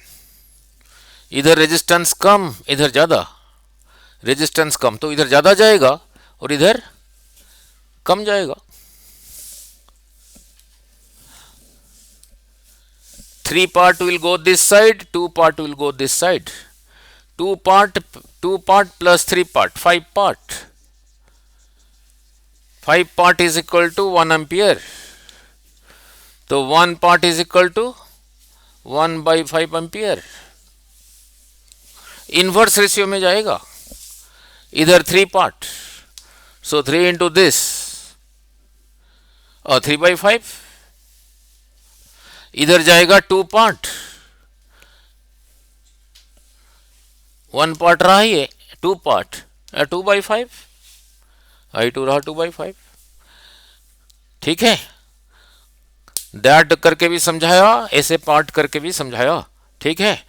इधर रेजिस्टेंस कम, इधर ज्यादा, रेजिस्टेंस कम तो इधर ज्यादा जाएगा और इधर कम जाएगा। 3 part will go this side, 2 part will go this side, 2 part plus 3 part 5 part, 5 part is equal to 1 ampere, तो 1 part is equal to 1/5 ampere. Inverse ratio में जाएगा, इधर 3 part, so 3 into this और 3/5, इधर जाएगा 2 part, 1 part रहा ये 2 part 2/5, I2 रहा 2/5। ठीक है, दैट करके भी समझाया, ऐसे पार्ट करके भी समझाया। ठीक है,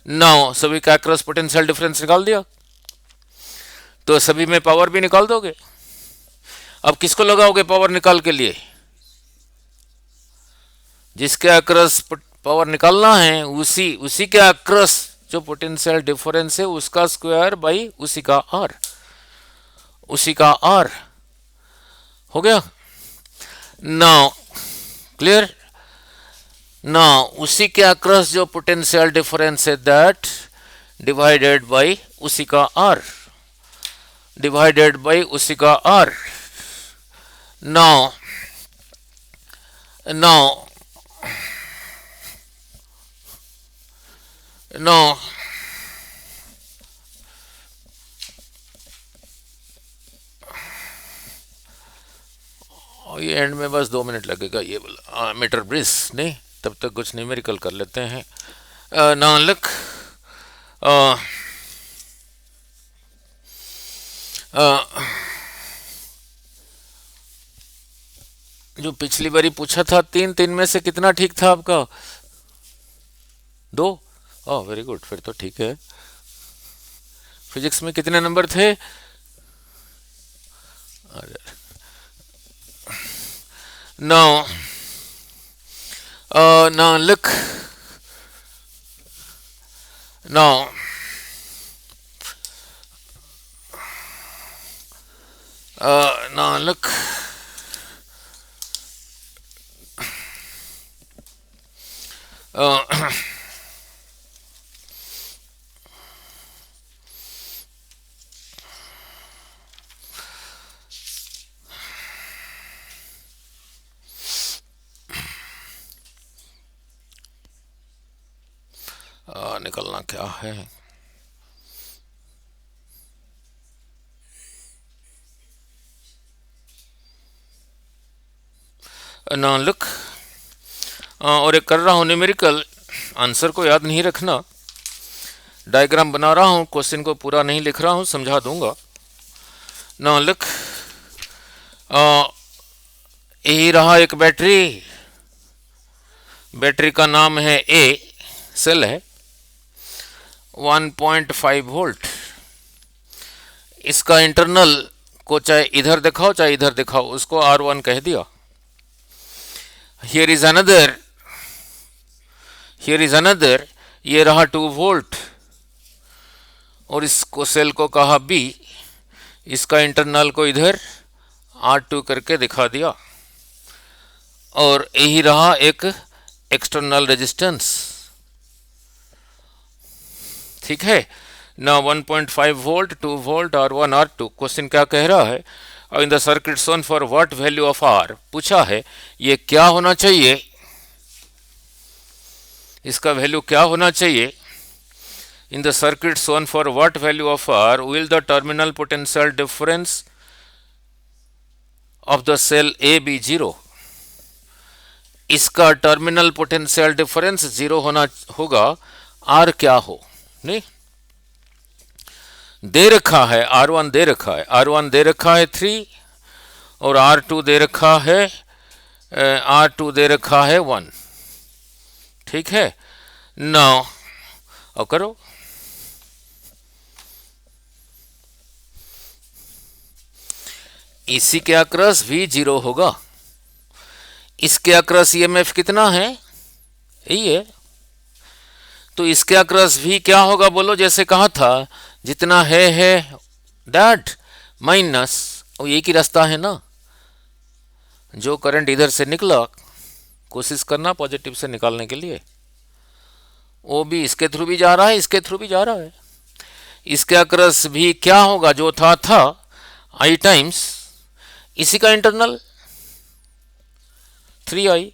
नाउ सभी का क्रॉस पोटेंशियल डिफरेंस निकाल दिया, तो सभी में पावर भी निकाल दोगे। अब किसको लगाओगे पावर निकाल के लिए, जिसके अक्रॉस पावर निकालना है उसी के अक्रॉस जो पोटेंशियल डिफरेंस है उसका स्क्वायर बाई उसी का आर। उसी का आर हो गया। Now clear. नाउ उसी के अक्रॉस जो पोटेंशियल डिफरेंस है दैट डिवाइडेड बाई उसी का आर, डिवाइडेड बाई उसी का आर। नाउ नाउ नाउ ये एंड में बस 2 मिनट लगेगा ये बोला मीटर ब्रिज नहीं, तब तक कुछ न्यूमेरिकल कर लेते हैं। नाउ लुक, जो पिछली बारी पूछा था 3 में से कितना ठीक था आपका? 2। ओह वेरी गुड, फिर तो ठीक है। फिजिक्स में कितने नंबर थे? Now, now look. Now, now look. निकलना क्या है? ना लुक, और एक कर रहा हूँ न्यूमेरिकल, आंसर को याद नहीं रखना, डायग्राम बना रहा हूँ, क्वेश्चन को पूरा नहीं लिख रहा हूँ, समझा दूंगा। ना लुक, यही रहा एक बैटरी, बैटरी का नाम है ए, सेल है 1.5 वोल्ट। इसका इंटरनल को चाहे इधर दिखाओ चाहे इधर दिखाओ, उसको R1 कह दिया। हियर इज अनदर, ये रहा 2 वोल्ट और इसको सेल को कहा B, इसका इंटरनल को इधर R2 करके दिखा दिया, और यही रहा एक एक्सटर्नल रेजिस्टेंस। ठीक है ना, 1.5 volt, 2 volt, R1 R2। Question क्या कह रहा है? इन the circuit shown for what value of R, पूछा है ये क्या होना चाहिए, इसका वैल्यू क्या होना चाहिए। In the circuit shown for what value of R will the terminal potential difference of the cell A B 0। इसका टर्मिनल पोटेंशियल डिफरेंस 0 होना होगा, R क्या हो नहीं दे रखा है, R1 दे रखा है, R1 दे रखा है 3 और R2 दे रखा है R2 दे रखा है 1। ठीक है, नाउ अब करो, इसी के अक्रॉस भी 0 होगा, इसके अक्रॉस EMF कितना है, यही है, तो इसके अक्रॉस भी क्या होगा बोलो, जैसे कहा था जितना है दैट माइनस, और एक ही रास्ता है ना, जो करंट इधर से निकला कोशिश करना पॉजिटिव से निकालने के लिए, वो भी इसके थ्रू भी जा रहा है, इसके थ्रू भी जा रहा है। इसके अक्रॉस भी क्या होगा, जो था I टाइम्स इसी का इंटरनल 3I।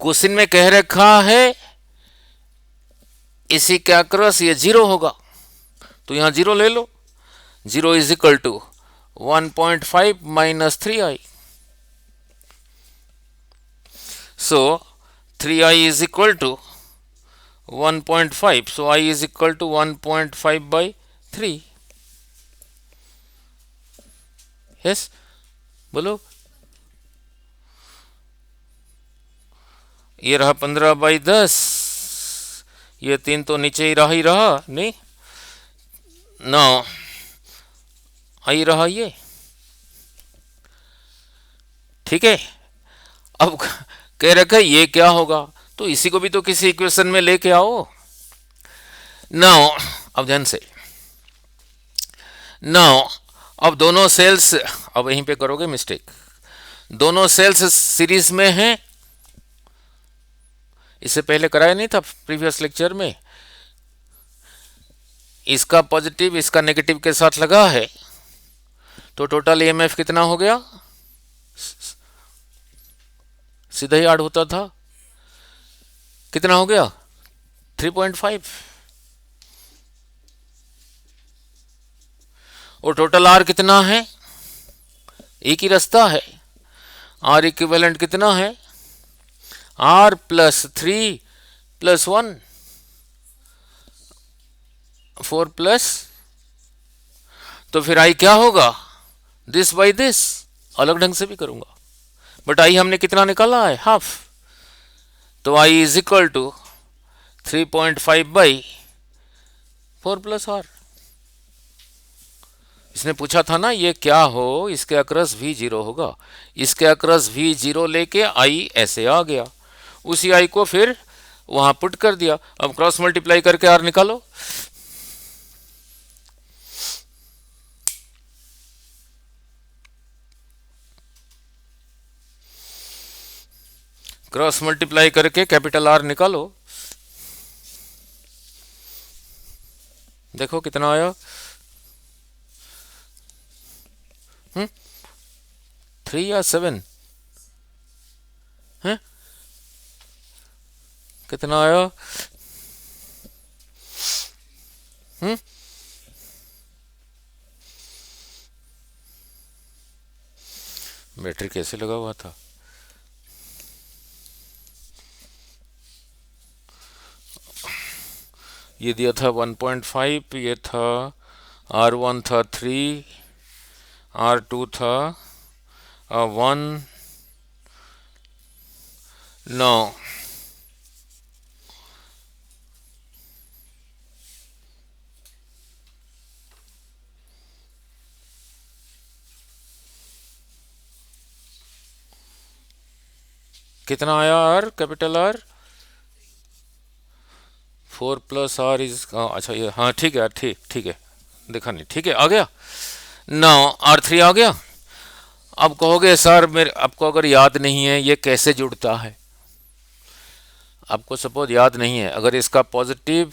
क्वेश्चन में कह रखा है इसी के अक्रॉस ये 0 होगा, तो यहां 0 ले लो, 0 is equal to 1.5 minus 3I। So 3I is equal to 1.5, so I is equal to 1.5 by 3। yes, बोलो, ये रहा 15/10, ये 3 तो नीचे ही रहा नहीं, ना आई रहा ये। ठीक है, अब कह रखा है ये क्या होगा, तो इसी को भी तो किसी इक्वेशन में लेके आओ। नाउ अब ध्यान से, नाउ अब दोनों सेल्स, अब यहीं पे करोगे मिस्टेक, दोनों सेल्स सीरीज में हैं, इससे पहले कराया नहीं था प्रीवियस लेक्चर में, इसका पॉजिटिव इसका नेगेटिव के साथ लगा है, तो टोटल ईएमएफ कितना हो गया, सीधा ही ऐड होता था, कितना हो गया 3.5, और टोटल आर कितना है, एक ही रास्ता है, आर इक्विवेलेंट कितना है, आर प्लस 3 + 1 4+, तो फिर आई क्या होगा, दिस बाई दिस, अलग ढंग से भी करूंगा, बट आई हमने कितना निकाला है, हाफ, तो I is equal to 3.5/4 + r। इसने पूछा था ना ये क्या हो, इसके अक्रस भी 0 होगा, इसके अक्रस भी 0 लेके आई ऐसे आ गया, उसी आई को फिर वहां पुट कर दिया, अब क्रॉस मल्टीप्लाई करके आर निकालो, क्रॉस मल्टीप्लाई करके कैपिटल आर निकालो, देखो कितना आया, 3 या 7 है, कितना आया, बैटरी कैसे लगा हुआ था, ये दिया था 1.5, ये था R1 था 3, R2 था 1, 9, कितना आया R, capital R 4 + r is, अच्छा ये हाँ ठीक है, ठीक है, देखा नहीं, ठीक है आ गया, 9 R3 आ गया। अब कहोगे सर मेरे, आपको अगर याद नहीं है ये कैसे जुड़ता है, आपको सपोज याद नहीं है, अगर इसका पॉजिटिव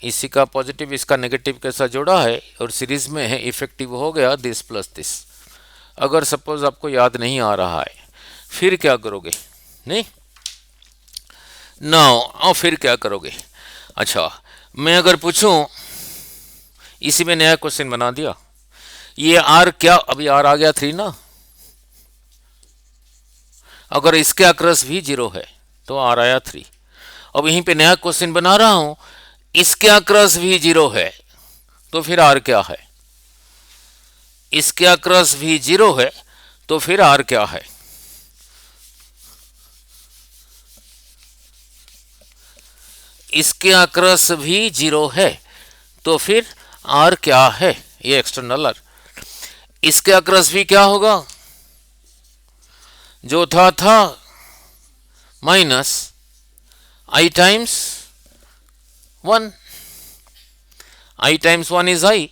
इसी का पॉजिटिव इसका नेगेटिव के साथ जोड़ा है और सीरीज में है, इफेक्टिव हो गया दिस प्लस दिस, अगर सपोज आपको याद नहीं आ रहा है फिर क्या करोगे, नहीं नाउ और फिर क्या करोगे, अच्छा मैं अगर पूछूं, इसी में नया क्वेश्चन बना दिया, ये आर क्या, अभी आर आ गया 3 ना, अगर इसके अक्रस भी 0 है तो आर आया 3, अब यहीं पे नया क्वेश्चन बना रहा हूं, इसके अक्रस भी 0 है तो फिर आर क्या है, इसके अक्रस भी 0 है तो फिर आर क्या है, इसके अक्रस भी 0 है तो फिर आर क्या है, ये एक्सटर्नल आर, इसके अक्रस भी क्या होगा, जो था minus I times 1, I times 1 is I,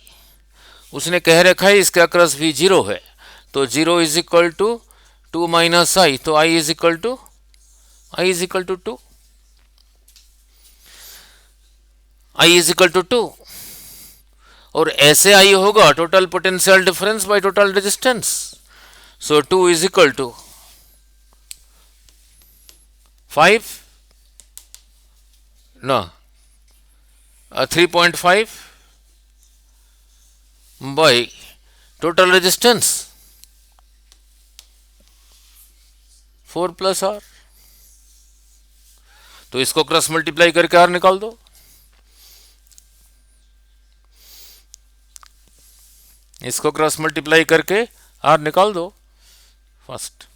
उसने कह रखा है इसके अक्रस भी 0 है, तो 0 इज इक्वल टू 2 - आई, तो I is equal to 2, I is equal to 2, और ऐसे आई होगा total potential difference by total resistance, so 2 is equal to 5 ना 3.5 बाय टोटल रेजिस्टेंस 4 + r, तो इसको क्रॉस मल्टीप्लाई करके आर निकाल दो, इसको क्रॉस मल्टीप्लाई करके आर निकाल दो फर्स्ट,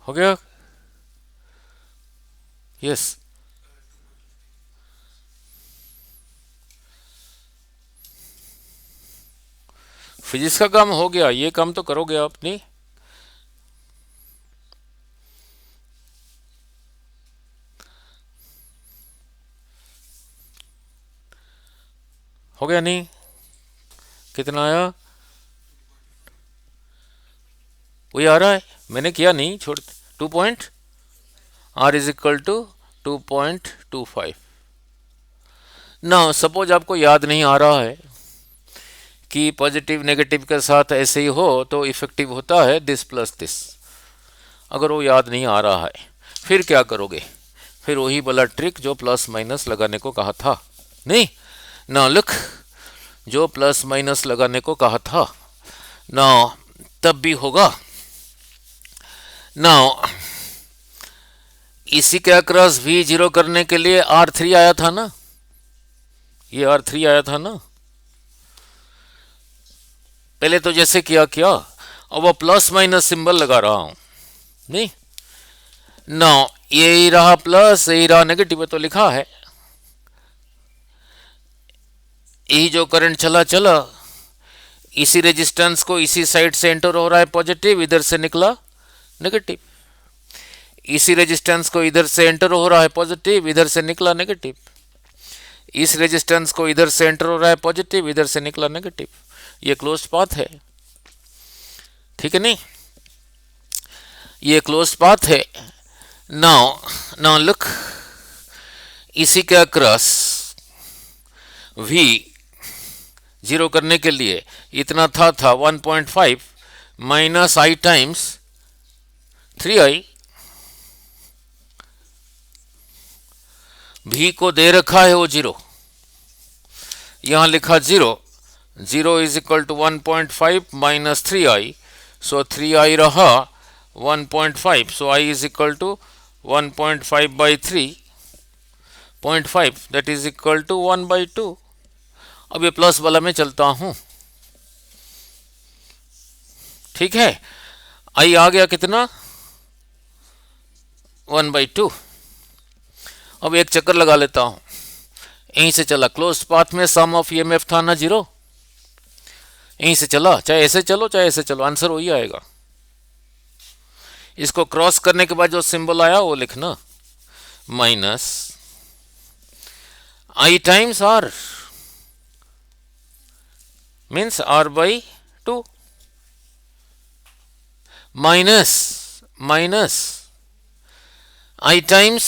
हो गया, यस फिजिक्स का काम हो गया, ये काम तो करोगे आप नहीं? हो गया नहीं? कितना आया? वही आ रहा है, मैंने किया नहीं, छोड़। 2 point, R is equal to 2.25। ना सपोज आपको याद नहीं आ रहा है कि पॉजिटिव नेगेटिव के साथ ऐसे ही हो तो इफेक्टिव होता है दिस प्लस दिस। अगर वो याद नहीं आ रहा है फिर क्या करोगे? फिर वही वाला ट्रिक जो प्लस माइनस लगाने को कहा था। नहीं ना, लुक, जो प्लस माइनस लगाने को कहा था ना, तब भी होगा ना। इसी के अक्रॉस v जीरो करने के लिए R3 आया था ना, ये R3 आया था ना। पहले तो जैसे किया किया, अब वो प्लस माइनस सिंबल लगा रहा हूं। नहीं ना, ये ही रहा प्लस, यही रहा नेगेटिव, तो लिखा है। यही जो करंट चला चला, इसी रेजिस्टेंस को इसी साइड से एंटर हो रहा है पॉजिटिव, इधर से निकला नेगेटिव। इसी रेजिस्टेंस को इधर से एंटर हो रहा है पॉजिटिव, इधर से निकला नेगेटिव। इस रेजिस्टेंस को इधर से एंटर हो रहा है पॉजिटिव, इधर से निकला नेगेटिव। ये क्लोज्ड पाथ है, ठीक है नहीं? ये क्लोज्ड पाथ है। नाउ नाउ लुक, इसी के अक्रॉस v जीरो करने के लिए इतना था 1.5 minus I times 3i। v को दे रखा है वो जीरो, यहां लिखा zero, zero is equal to 1.5 minus 3i, so 3i रहा 1.5, so i is equal to 1.5 by 3.5, that is equal to 1/2। अब ये प्लस वाला में चलता हूं, ठीक है। i आ गया कितना? 1/2। अब एक चक्कर लगा लेता हूं, यहीं से चला, क्लोज्ड पाथ में सम ऑफ ईएमएफ था ना जीरो, यहीं से चला, चाहे ऐसे चलो चाहे ऐसे चलो, आंसर वही आएगा। इसको क्रॉस करने के बाद जो सिंबल आया वो लिखना, minus I times R, means r/2, minus minus I times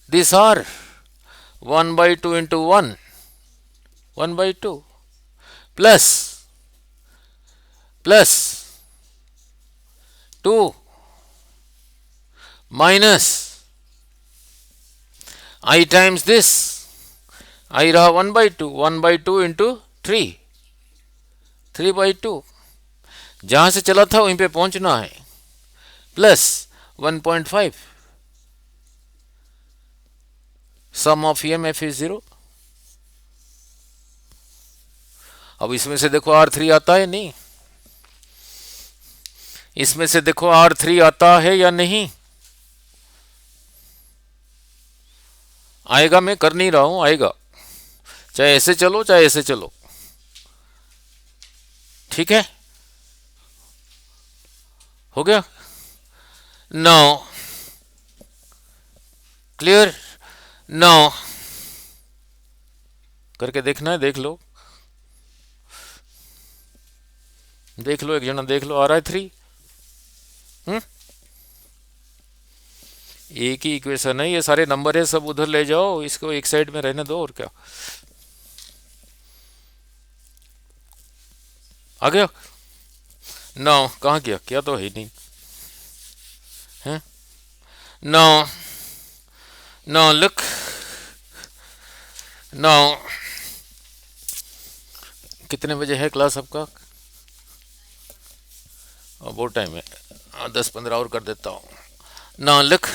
this r, 1/2 into 1, 1/2, plus plus 2 minus i times this, i रहा 1/2, 1/2 into 3, 3/2। जहां से चला था वहीं पे पहुंचना है, plus 1.5, sum of EMF is 0। अब इसमें से देखो R3 आता है नहीं, इसमें से देखो R3 आता है या नहीं? आएगा, मैं कर नहीं रहा हूं, आएगा, चाहे ऐसे चलो चाहे ऐसे चलो, ठीक है। हो गया? Now clear? नाउ करके देखना है, देख लो, देख लो, एक जना देख लो, आ रहा है 3। एक ही इक्वेशन है, ये सारे नंबर है, सब उधर ले जाओ, इसको एक साइड में रहने दो, और क्या। आ गया? नाउ कहाँ गया? क्या तो है नहीं है। नाउ नाउ लुक, नाउ कितने बजे है क्लास आपका? बहुत टाइम है, 10-15 और कर देता हूँ। Now look,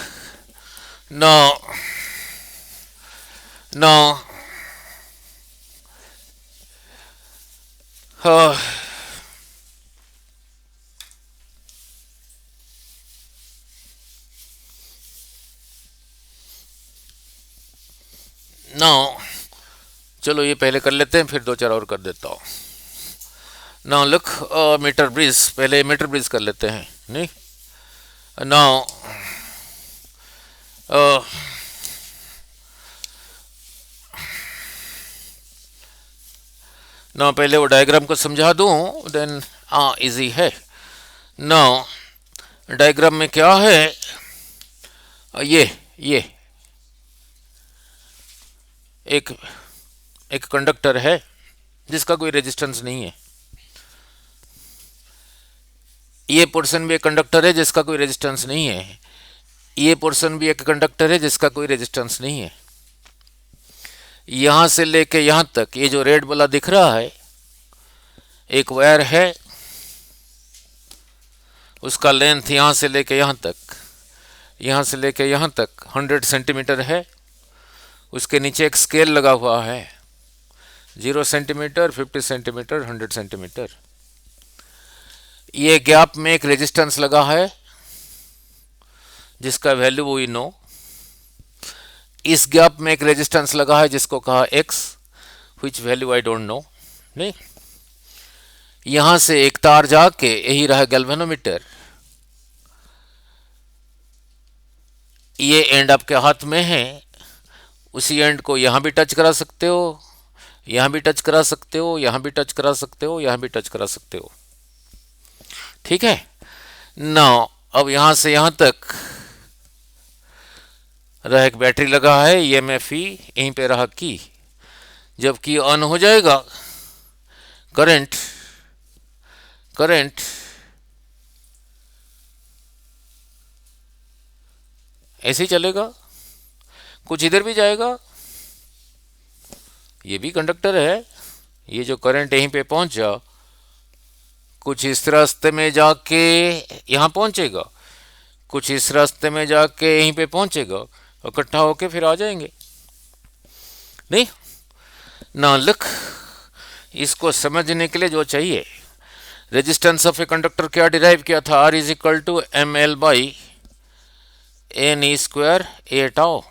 now now now चलो ये पहले कर लेते हैं, फिर 2-4 और कर देता हूँ। नाउ लुक मीटर ब्रिज, पहले मीटर ब्रिज कर लेते हैं नहीं। नाउ नाउ पहले वो डायग्राम को समझा दूं, देन इजी है। नाउ डायग्राम में क्या है, ये एक एक कंडक्टर है जिसका कोई रेजिस्टेंस नहीं है। ये पोर्शन भी एक कंडक्टर है जिसका कोई रेजिस्टेंस नहीं है। ये पोर्शन भी एक कंडक्टर है जिसका कोई रेजिस्टेंस नहीं है। यहां से लेके यहां तक ये जो रेड वाला दिख रहा है एक वायर है, उसका लेंथ यहां से लेके यहां तक, यहां से लेके यहां तक 100 सेंटीमीटर है। उसके नीचे एक स्केल लगा हुआ है, 0 सेंटीमीटर, 50 सेंटीमीटर, 100 सेंटीमीटर। ये गैप में एक रेजिस्टेंस लगा है जिसका वैल्यू वी नो। इस गैप में एक रेजिस्टेंस लगा है जिसको कहा x, which value I don't no. नहीं, यहां से एक तार जाके यही रहा गैल्वेनोमीटर। ये एंड आपके हाथ में है, उसी एंड को यहां भी टच करा सकते हो, यहां भी टच करा सकते हो, यहां भी टच करा सकते हो, यहां भी टच करा सकते हो। ठीक है ना। अब यहां से यहां तक रहा एक बैटरी लगा है, EMF यहीं पे रहा की। जब की ऑन हो जाएगा करंट ऐसे ही चलेगा, कुछ इधर भी जाएगा। ये भी कंडक्टर है, ये जो करंट यहीं पे पहुंचा कुछ इस रास्ते में जाके यहां पहुंचेगा, कुछ इस रास्ते में जाके यहीं पे पहुंचेगा, इकट्ठा होके फिर आ जाएंगे। नहीं ना लुक, इसको समझने के लिए जो चाहिए, रेजिस्टेंस ऑफ ए कंडक्टर क्या डिराइव किया था, R is equal to ML by NE square A tau.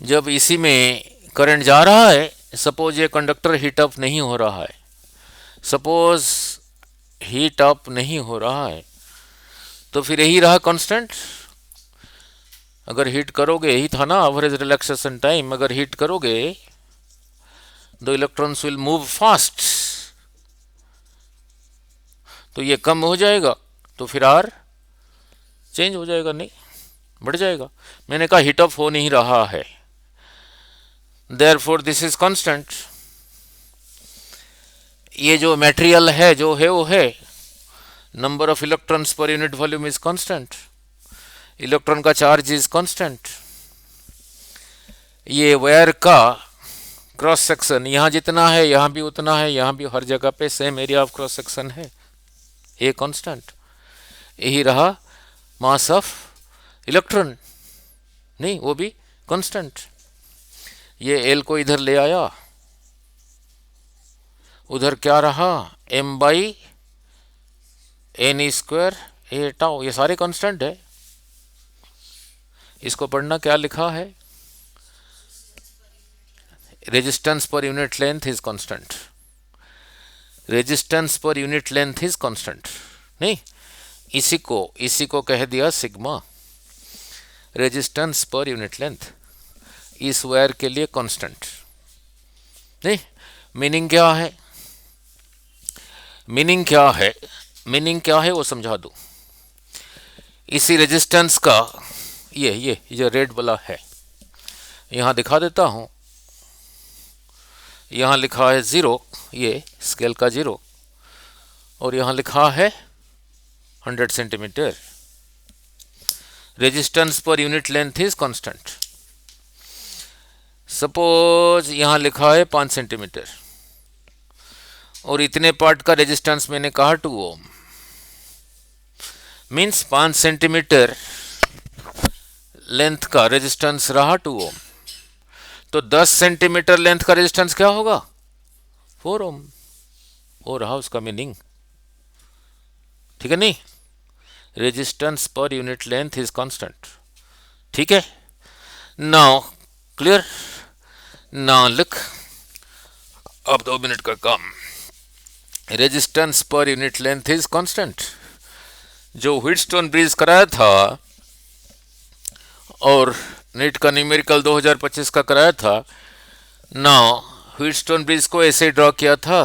जब इसी में करंट जा रहा है, सपोज ये कंडक्टर हीट अप नहीं हो रहा है, सपोज हीट अप नहीं हो रहा है, तो फिर यही रहा कांस्टेंट। अगर हीट करोगे, यही था ना एवरेज रिलैक्सेशन टाइम, अगर हीट करोगे the electrons will move fast, तो ये कम हो जाएगा, तो फिर आर चेंज हो जाएगा, नहीं बढ़ जाएगा। मैंने कहा हीट अप हो नहीं रहा है, देयरफॉर दिस इज कांस्टेंट। ये जो मटेरियल है जो है वो है, number of electrons per unit volume is constant, electron का चार्ज इज कांस्टेंट। ये वायर का क्रॉस सेक्शन यहां जितना है यहां भी उतना है, यहां भी हर जगह पे same area of cross section है, ये कांस्टेंट। यही रहा मास ऑफ इलेक्ट्रॉन, नहीं वो भी कांस्टेंट। ये एल को इधर ले आया, उधर क्या रहा m by NE square A tau, ये सारे कांस्टेंट है। इसको पढ़ना क्या लिखा है, resistance per unit length is constant, resistance per unit length is constant. नहीं, इसी को कह दिया sigma, resistance per unit length इस वायर के लिए कांस्टेंट। नहीं, मीनिंग क्या है, मीनिंग क्या है वो समझा दूं। इसी रेजिस्टेंस का ये जो रेड वाला है, यहां दिखा देता हूं, यहां लिखा है 0, ये स्केल का 0, और यहां लिखा है 100 centimetre. Resistance per unit length is constant. Suppose यहां लिखा है 5 सेंटीमीटर और इतने पार्ट का रेजिस्टेंस मैंने कहा 2 ओम, मीन्स 5 सेंटीमीटर लेंथ का रेजिस्टेंस रहा 2 ओम, तो 10 सेंटीमीटर लेंथ का रेजिस्टेंस क्या होगा 4 ओम, वो रहा उसका मीनिंग। ठीक है, नहीं, resistance per unit length is constant. ठीक है, नाउ क्लियर। नाउ लुक, अब 2 मिनट का काम। Resistance per unit length is constant. जो व्हीटस्टोन ब्रिज कराया था और नीट का न्यूमेरिकल 2025 का कराया था ना, व्हीटस्टोन ब्रिज को ऐसे ड्रॉ किया था,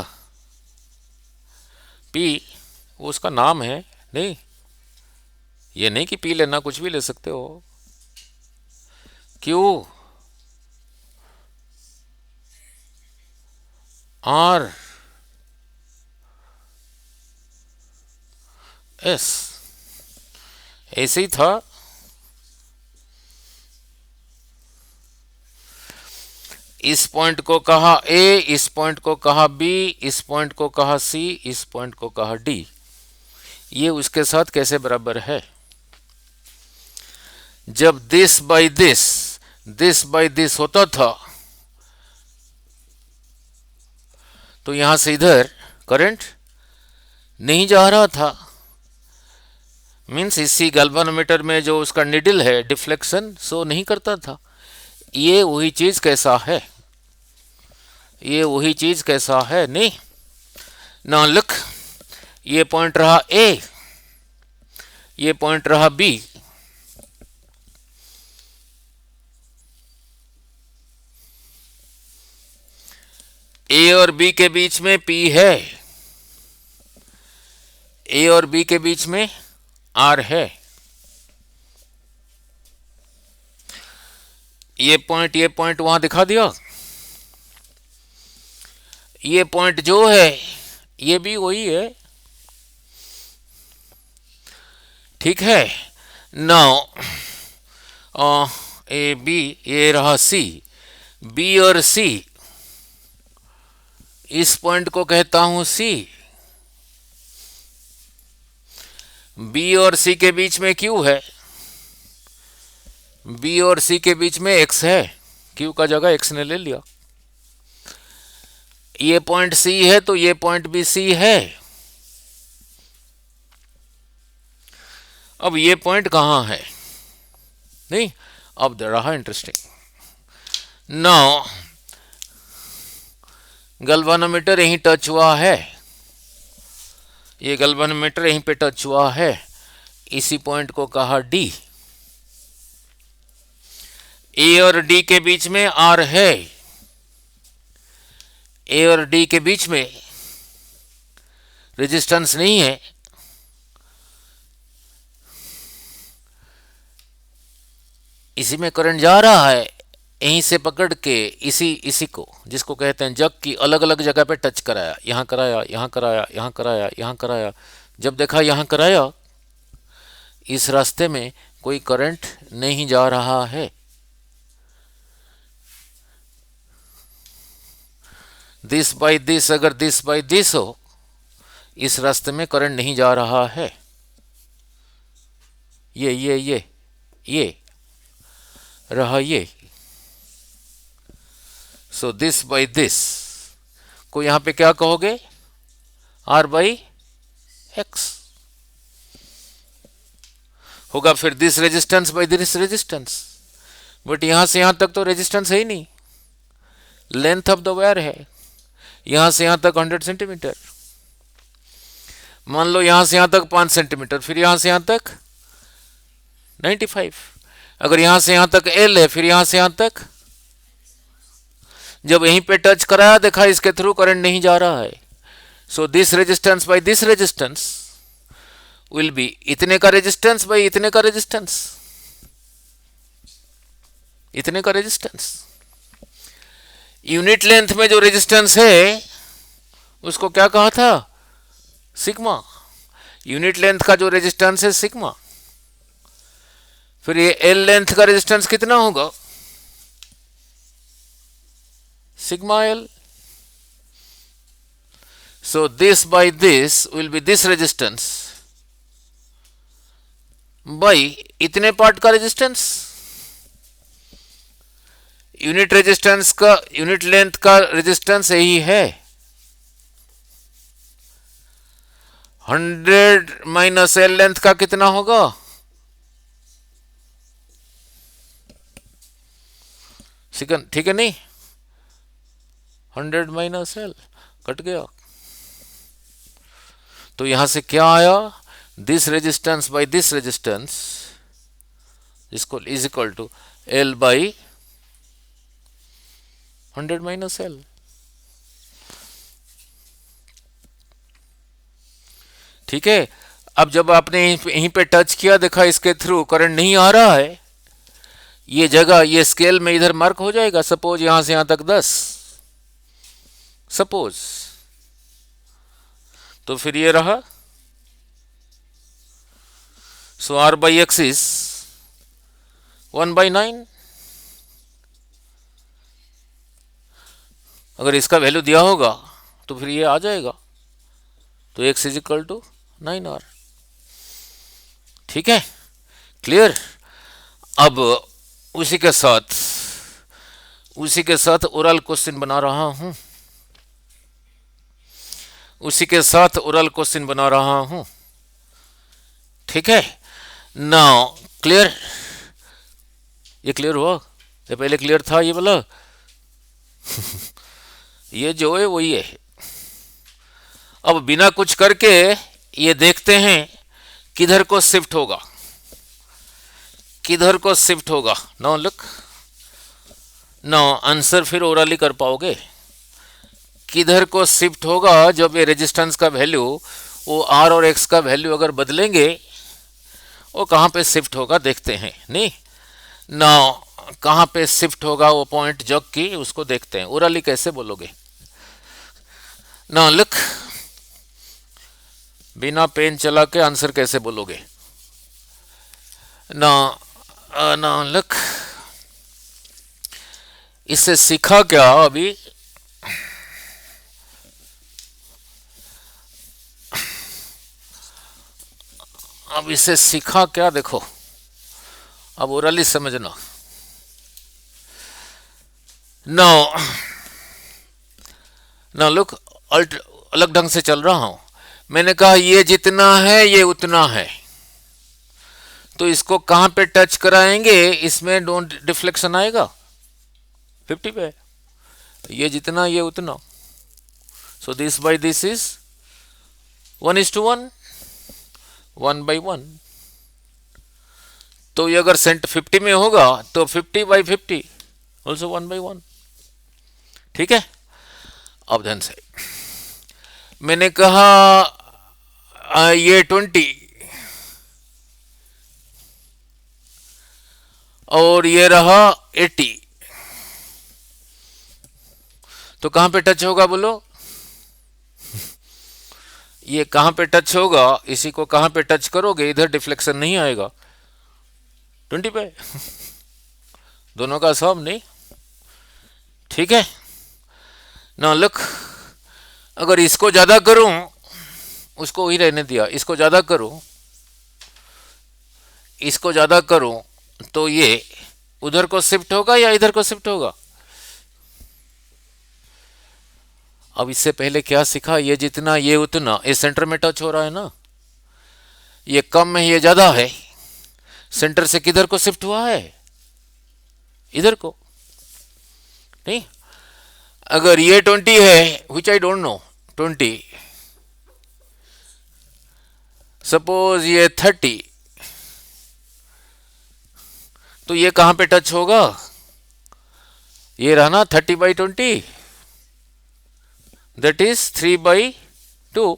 पी वो उसका नाम है। नहीं, ये नहीं कि पी लेना, कुछ भी ले सकते हो। क्यू आर एस ऐसे ही था। इस पॉइंट को कहा ए, इस पॉइंट को कहा बी, इस पॉइंट को कहा सी, इस पॉइंट को कहा डी। ये उसके साथ कैसे बराबर है? जब दिस बाई दिस होता था तो यहां से इधर करंट नहीं जा रहा था। मीन्स इसी गैल्वेनोमीटर में जो उसका निडल है डिफ्लेक्शन शो नहीं करता था। ये वही चीज कैसा है? ये वही चीज कैसा है? नहीं ना, लुक, ये पॉइंट रहा ए, ये पॉइंट रहा बी। ए और बी के बीच में पी है, ए और बी के बीच में आर है। ये पॉइंट वहां दिखा दिया। ये पॉइंट जो है ये भी वही है, ठीक है। नाउ ए बी, ये रहा सी, बी और सी, इस पॉइंट को कहता हूं सी। बी और सी के बीच में क्यू है, बी और सी के बीच में एक्स है, क्यू का जगह एक्स ने ले लिया। ये पॉइंट सी है तो ये पॉइंट भी सी है। अब ये पॉइंट कहां है? नहीं, अब रहा इंटरेस्टिंग। नाउ गैल्वेनोमीटर यहीं टच हुआ है, ये गैल्वेनोमीटर यहीं पे टच हुआ है, इसी पॉइंट को कहा डी। ए और डी के बीच में आर है, ए और डी के बीच में रेजिस्टेंस नहीं है। इसी में करंट जा रहा है, यहीं से पकड़ के इसी को, जिसको कहते हैं जग की, अलग अलग जगह पे टच कराया, यहां कराया, यहां कराया, यहां कराया, यहां कराया। जब देखा यहां कराया, इस रास्ते में कोई करंट नहीं जा रहा है। दिस बाई दिस, अगर दिस बाई दिस हो, इस रास्ते में करंट नहीं जा रहा है। ये रहा ये। सो दिस बाई दिस को यहां पे क्या कहोगे? आर बाई एक्स होगा। फिर this resistance by this resistance, but यहां से यहां तक तो रेजिस्टेंस है ही नहीं, लेंथ ऑफ द वायर है। यहां से यहां तक 100 सेंटीमीटर, मान लो यहां से यहां तक 5 सेंटीमीटर, फिर यहां से यहां तक 95। अगर यहां से यहां तक एल है, फिर यहां से यहां तक, जब यहीं पे टच कराया, देखा इसके थ्रू करंट नहीं जा रहा है। So this resistance by this resistance will be इतने का रेजिस्टेंस बाई इतने का रेजिस्टेंस, इतने का रेजिस्टेंस। यूनिट लेंथ में जो रेजिस्टेंस है उसको क्या कहा था? सिग्मा। यूनिट लेंथ का जो रेजिस्टेंस है सिग्मा। फिर ये एल लेंथ का रेजिस्टेंस कितना होगा? Sigma L. So this by this will be this resistance by इतने पार्ट का रेजिस्टेंस। यूनिट रेजिस्टेंस का, यूनिट लेंथ का रेजिस्टेंस यही है, 100 माइनस एल लेंथ का कितना होगा? ठीक है नहीं, 100 माइनस एल, कट गया। तो यहां से क्या आया, this resistance by this resistance इसको is equal to L by 100 minus L. ठीक है। अब जब आपने यहीं पे टच किया, देखा इसके थ्रू करंट नहीं आ रहा है, ये जगह ये स्केल में इधर मार्क हो जाएगा। सपोज यहां से यहां तक 10, सपोज, तो फिर ये रहा। सो आर बाई एक्स इज 1/9। अगर इसका वैल्यू दिया होगा तो फिर ये आ जाएगा, तो x is equal to 9R। ठीक है, क्लियर। अब उसी के साथ ओरल क्वेश्चन बना रहा हूं, ठीक है। नाउ क्लियर, ये क्लियर हुआ, ये पहले क्लियर था ये वाला ये जो है वही है। अब बिना कुछ करके ये देखते हैं किधर को शिफ्ट होगा, नाउ लुक, नाउ आंसर फिर ओरली कर पाओगे। किधर को शिफ्ट होगा, जब ये रेजिस्टेंस का वैल्यू, वो आर और एक्स का वैल्यू अगर बदलेंगे, वो कहाँ पे शिफ्ट होगा देखते हैं। नहीं, नाउ कहाँ पे शिफ्ट होगा वो पॉइंट जग की, उसको देखते हैं। ओरली कैसे बोलोगे, नाउ लुक, बिना पेन चला के आंसर कैसे बोलोगे। ना लुक, इससे सीखा क्या अभी, अब इसे सीखा क्या देखो, अब ओरली समझना। ना लुक, अलग ढंग से चल रहा हूं। मैंने कहा ये जितना है ये उतना है, तो इसको कहां पे टच कराएंगे, इसमें डोंट डिफ्लेक्शन आएगा 50 पे, ये जितना ये उतना। So this by this is 1:1, 1/1। तो ये अगर सेंट 50 में होगा तो 50/50 ऑल्सो 1/1। ठीक है। अब ध्यान से, मैंने कहा ये 20 और ये रहा 80, तो कहां पे टच होगा बोलो, ये कहां पे टच होगा, इसी को कहां पे टच करोगे, इधर डिफ्लेक्शन नहीं आएगा 20 पे दोनों का सम नहीं। ठीक है ना, लुक, अगर इसको ज्यादा करूं, उसको वही रहने दिया, इसको ज्यादा करूं तो ये उधर को शिफ्ट होगा या इधर को शिफ्ट होगा। अब इससे पहले क्या सीखा, ये जितना ये उतना, ये सेंटर में टच हो रहा है ना, ये कम है ये ज्यादा है, सेंटर से किधर को शिफ्ट हुआ है, इधर को। नहीं, अगर ये 20 है, विच आई डोंट नो 20, सपोज ये 30, तो ये कहां पे टच होगा, ये रहा ना 30/20, दैट इज 3/2।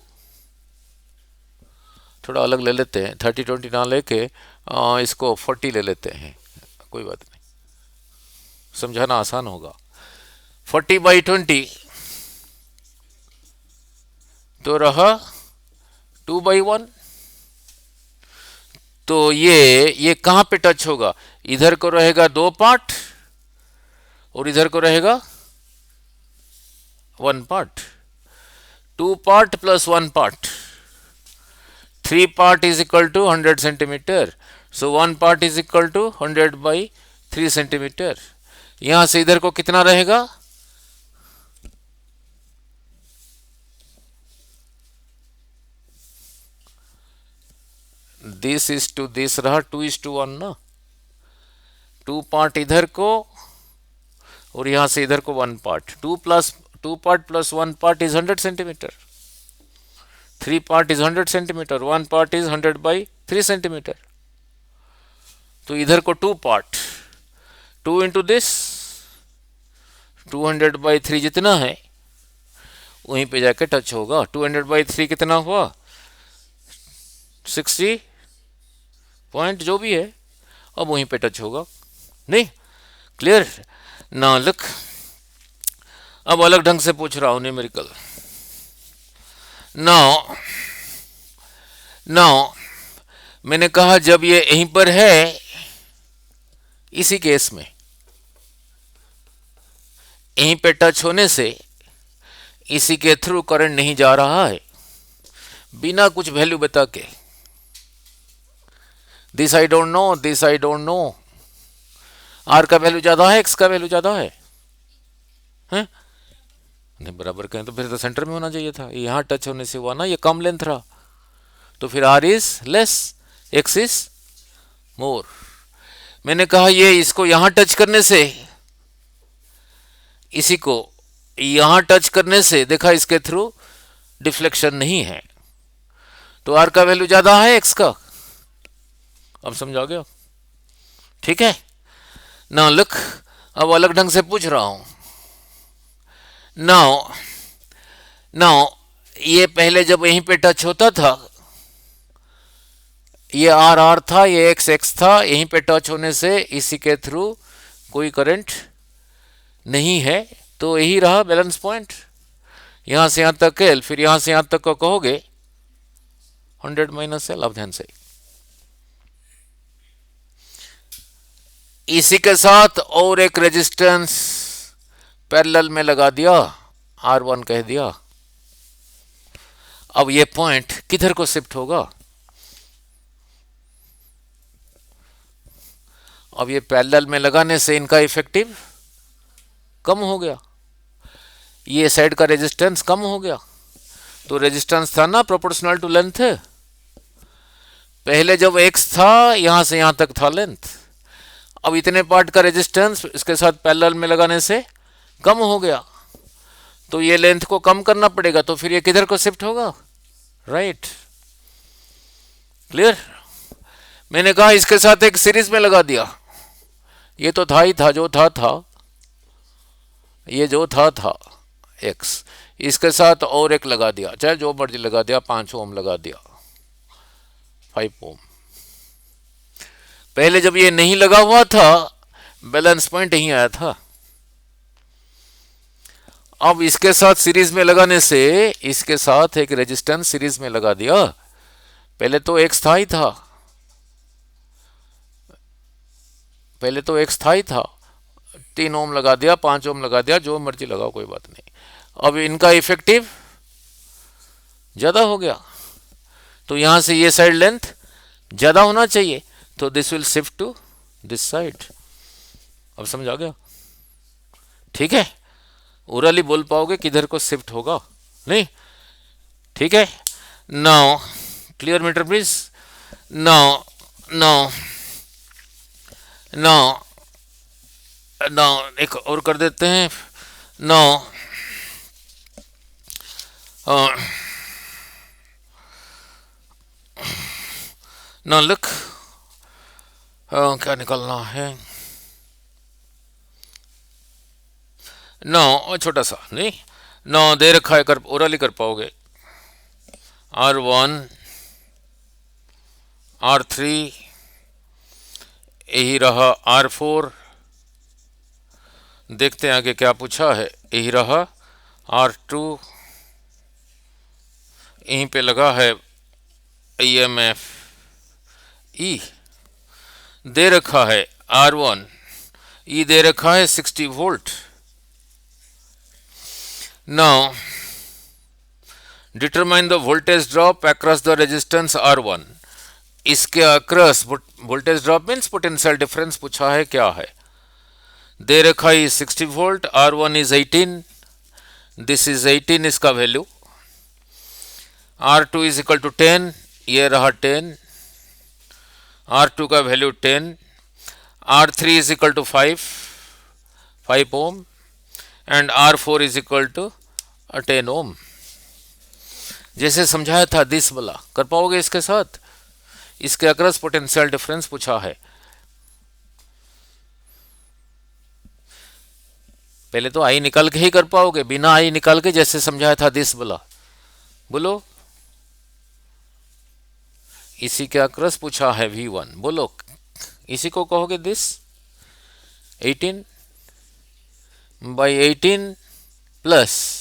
थोड़ा अलग ले लेते हैं, 30/20 ना लेके इसको 40 ले लेते हैं, कोई बात नहीं, समझाना आसान होगा। 40/20 तो रहा 2/1। तो ये कहां पे टच होगा, इधर को रहेगा 2 पार्ट और इधर को रहेगा 1 part, 2 part plus 1 part, 3 part is equal to 100 centimetre. So 1 part is equal to 100/3 centimetre. यहां से इधर को कितना रहेगा, दिस इज टू दिस रहा 2:1 ना, 2 पार्ट इधर को और यहां से इधर को 1 part, 2 + 2 part plus 1 part is 100 centimeter. 3 part is 100 centimeter. 1 part is 100 by 3 centimeter. तो इधर को 2 part, 2 into this 200 by 3 जितना है वहीं पे जाके टच होगा. 200 by 3 कितना हुआ? 60 पॉइंट जो भी है, अब वहीं पे टच होगा. नहीं, क्लियर ना? लुक, अब अलग ढंग से पूछ रहा हूं न्यूमेरिकल. नाउ मैंने कहा जब ये यहीं पर है, इसी केस में यहीं पे टच होने से इसी के थ्रू करंट नहीं जा रहा है, बिना कुछ वैल्यू बता के. This I don't know, this I don't know. R का वैल्यू ज्यादा है, एक्स का वैल्यू ज्यादा है, हैं? नहीं, बराबर कहें तो फिर तो सेंटर में होना चाहिए था. यहां टच होने से हुआ ना, ये कम लेंथ रहा, तो फिर R is less, X is more. मैंने कहा ये इसको यहां टच करने से, इसी को यहां टच करने से देखा इसके थ्रू डिफ्लेक्शन नहीं है, तो आर का वैल्यू ज्यादा है एक्स का. अब समझा गया? ठीक है ना? लुक, अब अलग ढंग से पूछ रहा हूं. नाउ ये पहले जब यहीं पे टच होता था, ये आर आर था, ये एक्स एक्स था, यहीं पे टच होने से इसी के थ्रू कोई करंट नहीं है, तो यही रहा बैलेंस पॉइंट. यहां से यहां तक एल, फिर यहां से यहां तक को कहोगे 100 माइनस एल. अब ध्यान से, इसी के साथ और एक रेजिस्टेंस पैरेलल में लगा दिया, R1 कह दिया. अब ये पॉइंट किधर को शिफ्ट होगा? अब ये पैरेलल में लगाने से इनका इफेक्टिव कम हो गया, ये साइड का रेजिस्टेंस कम हो गया. तो रेजिस्टेंस था ना प्रोपोर्शनल टू लेंथ, पहले जब x था यहां से यहां तक था लेंथ, अब इतने पार्ट का रेजिस्टेंस इसके साथ पैरेलल में लगाने से कम हो गया, तो ये लेंथ को कम करना पड़ेगा, तो फिर ये किधर को शिफ्ट होगा? राइट. क्लियर? मैंने कहा इसके साथ एक सीरीज में लगा दिया, ये तो था ही था, जो था ये जो था x, इसके साथ और एक लगा दिया, चाहे जो मर्जी लगा दिया, 5 ओम लगा दिया, 5 ओम. पहले जब ये नहीं लगा हुआ था, बैलेंस पॉइंट यहीं आया था. अब इसके साथ सीरीज में लगाने से, इसके साथ एक रेजिस्टेंस सीरीज में लगा दिया, पहले तो x था ही था, पहले तो x था ही था, 3 ओम लगा दिया, 5 ओम लगा दिया, जो मर्जी लगाओ, कोई बात नहीं. अब इनका इफेक्टिव ज्यादा हो गया, तो यहां से ये साइड लेंथ ज्यादा होना चाहिए, तो this will shift to this side. अब समझ आ गया? ठीक है, ओरली बोल पाओगे किधर को शिफ्ट होगा? नहीं? ठीक है. Now clear metre please. Now एक और कर देते हैं. नाउ लुक, क्या निकलना है? छोटा सा नहीं, दे रखा है, कर ओरली कर पाओगे. R1 R3, यही रहा R4, देखते हैं आगे क्या पूछा है. यही रहा R2, यहीं पे लगा है EMF E, दे रखा है R1 E, दे रखा है 60 volt. Now determine the voltage drop across the resistance R1. इसके across voltage drop means potential difference पूछा है, क्या है? दे रखा है 60 volt, R1 is 18, this is 18 इसका value. R2 is equal to 10, ये रहा 10, R2 का value 10, R3 is equal to 5 ohm, and R4 is equal to 10 ohm. जैसे समझाया था दिस वाला, कर पाओगे इसके साथ? इसके अक्रॉस पोटेंशियल डिफरेंस पूछा है। पहले तो आई निकाल के ही कर पाओगे, बिना आई निकाल के जैसे समझाया था दिस वाला। बोलो, इसी के अक्रॉस पूछा है V1, बोलो इसी को कहोगे दिस 18/18 प्लस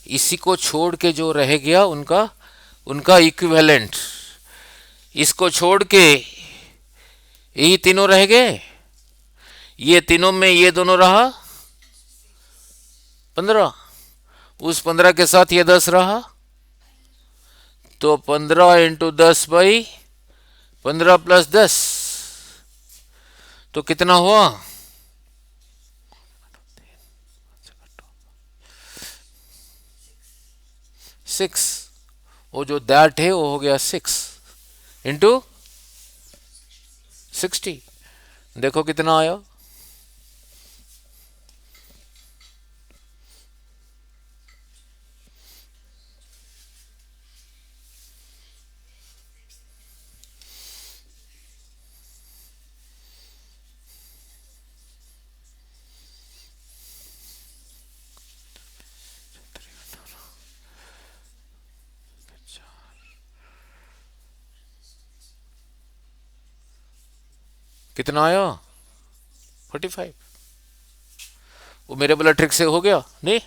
इसी को छोड़ के जो रह गया उनका इक्विवेलेंट, इसको छोड़ के यही तीनों रह गए, ये तीनों में ये दोनों रहा 15, उस 15 के साथ ये 10 रहा, तो 15 इंटू 10/15 प्लस 10, तो कितना हुआ? 6। वो जो दैट है वो हो गया 6 इंटू 60। देखो कितना आया? कितना आया? 45। वो मेरे वाला ट्रिक से हो गया नहीं?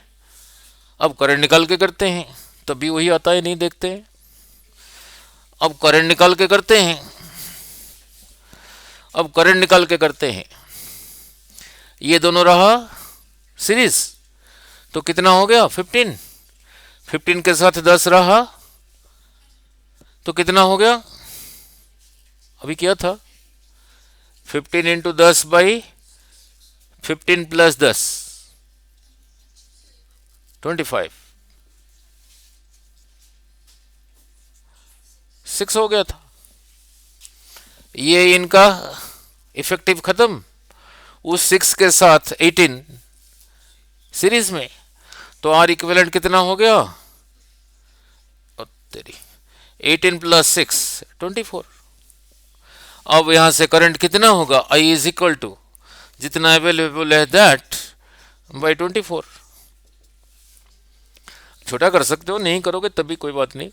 अब करंट निकाल के करते हैं तब भी वही आता है, नहीं देखते हैं। अब करंट निकाल के करते हैं, अब करंट निकाल के करते हैं, ये दोनों रहा सीरीज, तो कितना हो गया? 15। 15 के साथ 10 रहा, तो कितना हो गया? अभी क्या था? 15 इंटू 10/15 प्लस 10 25, 6 हो गया था। ये इनका इफेक्टिव खत्म, उस 6 के साथ 18 सीरीज में, तो आर इक्विवेलेंट कितना हो गया? तेरी 18 प्लस 6 24। अब यहां से करंट कितना होगा? I इज इक्वल टू जितना अवेलेबल है दैट बाई 24। छोटा कर सकते हो, नहीं करोगे तभी कोई बात नहीं।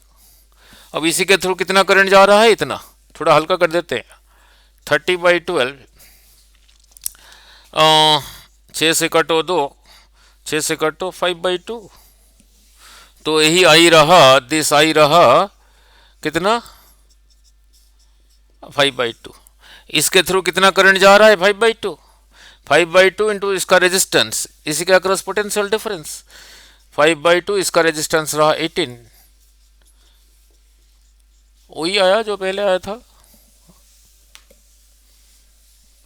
अब इसी के थ्रू कितना करंट जा रहा है? इतना। थोड़ा हल्का कर देते हैं, 30/12, 6 से कटो 2, 6 से कटो 5/2, तो यही आई रहा, दिस आई रहा कितना? 5/2। इसके थ्रू कितना करंट जा रहा है? 5/2। 5/2 इंटू इसका रेजिस्टेंस, इसी के अक्रॉस पोटेंशियल डिफरेंस, 5/2 इसका रेजिस्टेंस रहा 18, वही आया जो पहले आया था।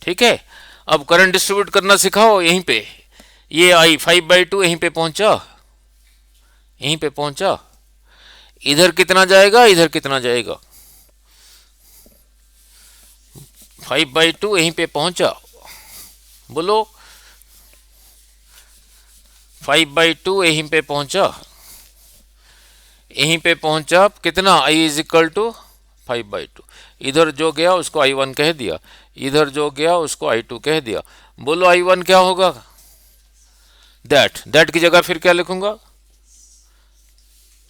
ठीक है, अब करंट डिस्ट्रीब्यूट करना सिखाओ यहीं पे। ये आई 5/2 यहीं पे पहुंचा, यहीं पे पहुंचा, इधर कितना जाएगा, इधर कितना जाएगा? 5/2 यहीं पे पहुंचा, बोलो 5/2 यहीं पे पहुंचा, यहीं पे पहुंचा, कितना? I is equal to 5/2। इधर जो गया उसको I1 कह दिया, इधर जो गया उसको I2 कह दिया। बोलो I1 क्या होगा? दैट की जगह फिर क्या लिखूंगा?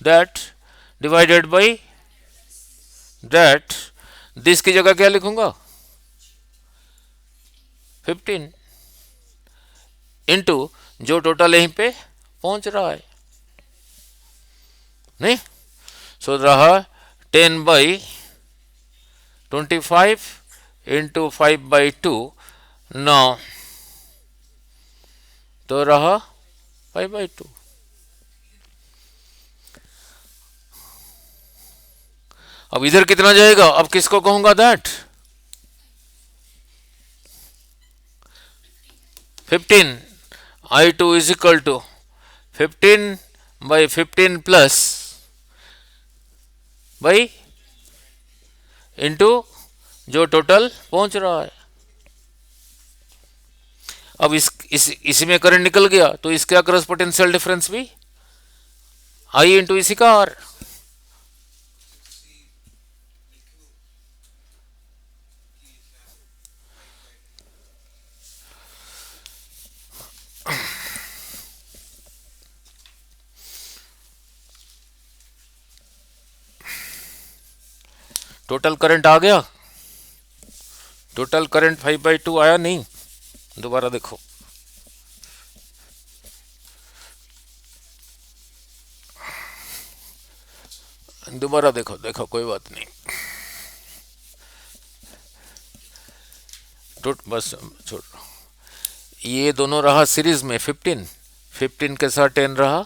That divided by that. This की जगह क्या लिखूंगा? 15 इंटू जो टोटल यहीं पे पहुंच रहा है, नहीं? सो रहा 10/25 इंटू 5/2, 9, तो रहा 5/2। अब इधर कितना जाएगा? अब किसको कहूंगा? That 15, I2 is equal to 15/15 plus by into जो टोटल पहुंच रहा है। अब इसी में करंट निकल गया तो इसके अक्रॉस पोटेंशियल डिफरेंस भी आई इंटू इसी का आर। टोटल करंट आ गया, टोटल करंट 5/2 आया नहीं, दोबारा देखो। दोबारा देखो, देखो कोई बात नहीं, बस छोड़। ये दोनों रहा सीरीज में 15 के साथ 10 रहा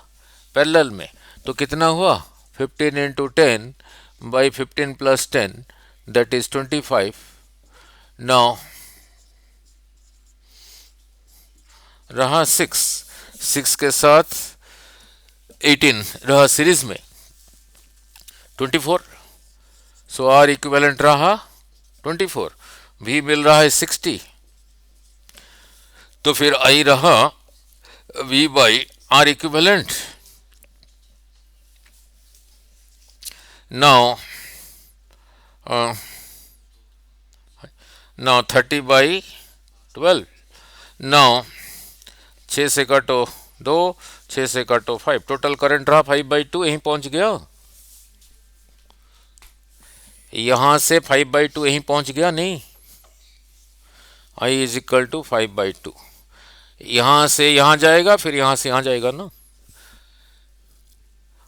पैरेलल में, तो कितना हुआ 15 into 10 by 15 plus 10 that is 25। Now रहा 6 के साथ 18 रहा सीरीज में 24, सो आर इक्विवेलेंट रहा 24, भी मिल रहा है 60, तो फिर आई रहा V by R equivalent. Now 30/12। Now 6 से काटो 2, 6 से काटो 5, टोटल करंट रहा 5/2, यहीं पहुंच गया, यहां से 5/2 यहीं पहुंच गया नहीं, I इज इक्वल टू 5/2, यहां से यहां जाएगा फिर यहां से यहां जाएगा ना।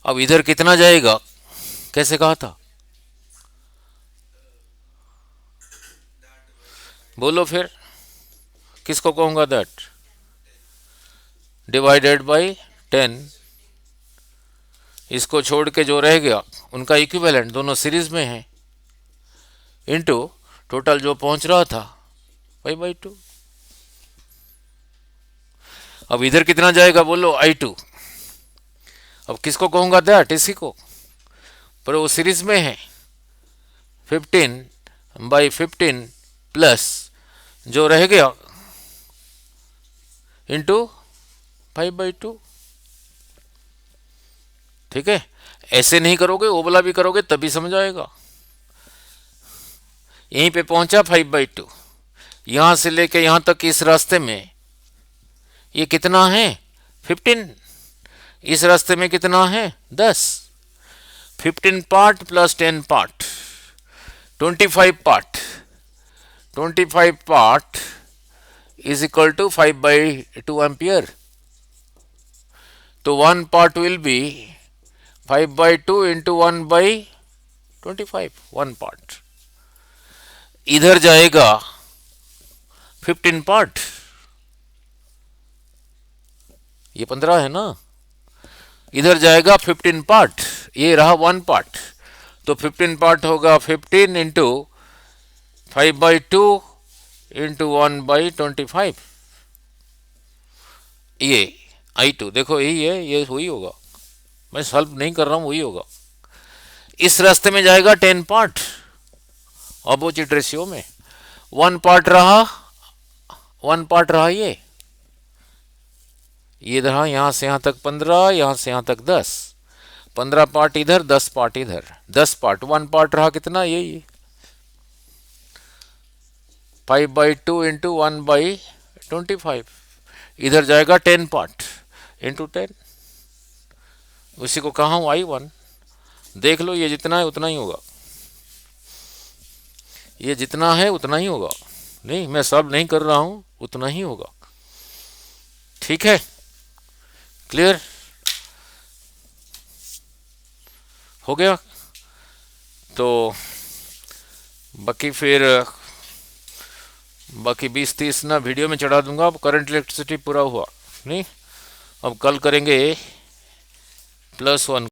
अब इधर कितना जाएगा, कैसे कहा था, बोलो फिर, किसको कहूंगा, दैट डिवाइडेड बाई 10, इसको छोड़ के जो रह गया उनका इक्विवेलेंट, दोनों सीरीज में है, इनटू टोटल जो पहुंच रहा था 5/2। अब इधर कितना जाएगा बोलो, I2, अब किसको कहूंगा, दैट इसी को, पर वो सीरीज में है 15/15 प्लस जो रह गया इंटू 5/2। ठीक है, ऐसे नहीं करोगे, वो वाला भी करोगे तभी समझ आएगा। यहीं पे पहुंचा 5/2, यहां से लेके यहां तक इस रास्ते में ये कितना है 15, इस रास्ते में कितना है 10, 15 part plus 10 part 25 part, 25 part is equal to 5/2 ampere, तो 1 part will be 5/2 into 1/25, 1 part. इधर जाएगा 15 पार्ट, ये 15 है ना, इधर जाएगा 15 पार्ट, ये रहा 1 पार्ट, तो 15 पार्ट होगा 15 इंटू 5/2 इंटू 1/25, ये I2 देखो यही है, ये वही होगा, मैं सॉल्व नहीं कर रहा हूं, वही होगा। इस रास्ते में जाएगा 10 पार्ट ऑपोजिट रेशियो में, 1 पार्ट रहा, 1 पार्ट रहा ये रहा, यहां से यहां तक 15, यहां से यहां तक 10, 15 पार्ट इधर, 10 पार्ट इधर, 10 पार्ट, 1 पार्ट रहा कितना, ये 5/2 इंटू 1/25, इधर जाएगा 10 पार्ट इंटू 10, उसी को कहा हूं I1, देख लो ये जितना है उतना ही होगा, ये जितना है उतना ही होगा, नहीं मैं सब नहीं कर रहा हूं, उतना ही होगा। ठीक है, क्लियर हो गया, तो बाकी फिर बाकी 20-30 ना वीडियो में चढ़ा दूंगा। अब करंट इलेक्ट्रिसिटी पूरा हुआ नहीं, अब कल करेंगे +1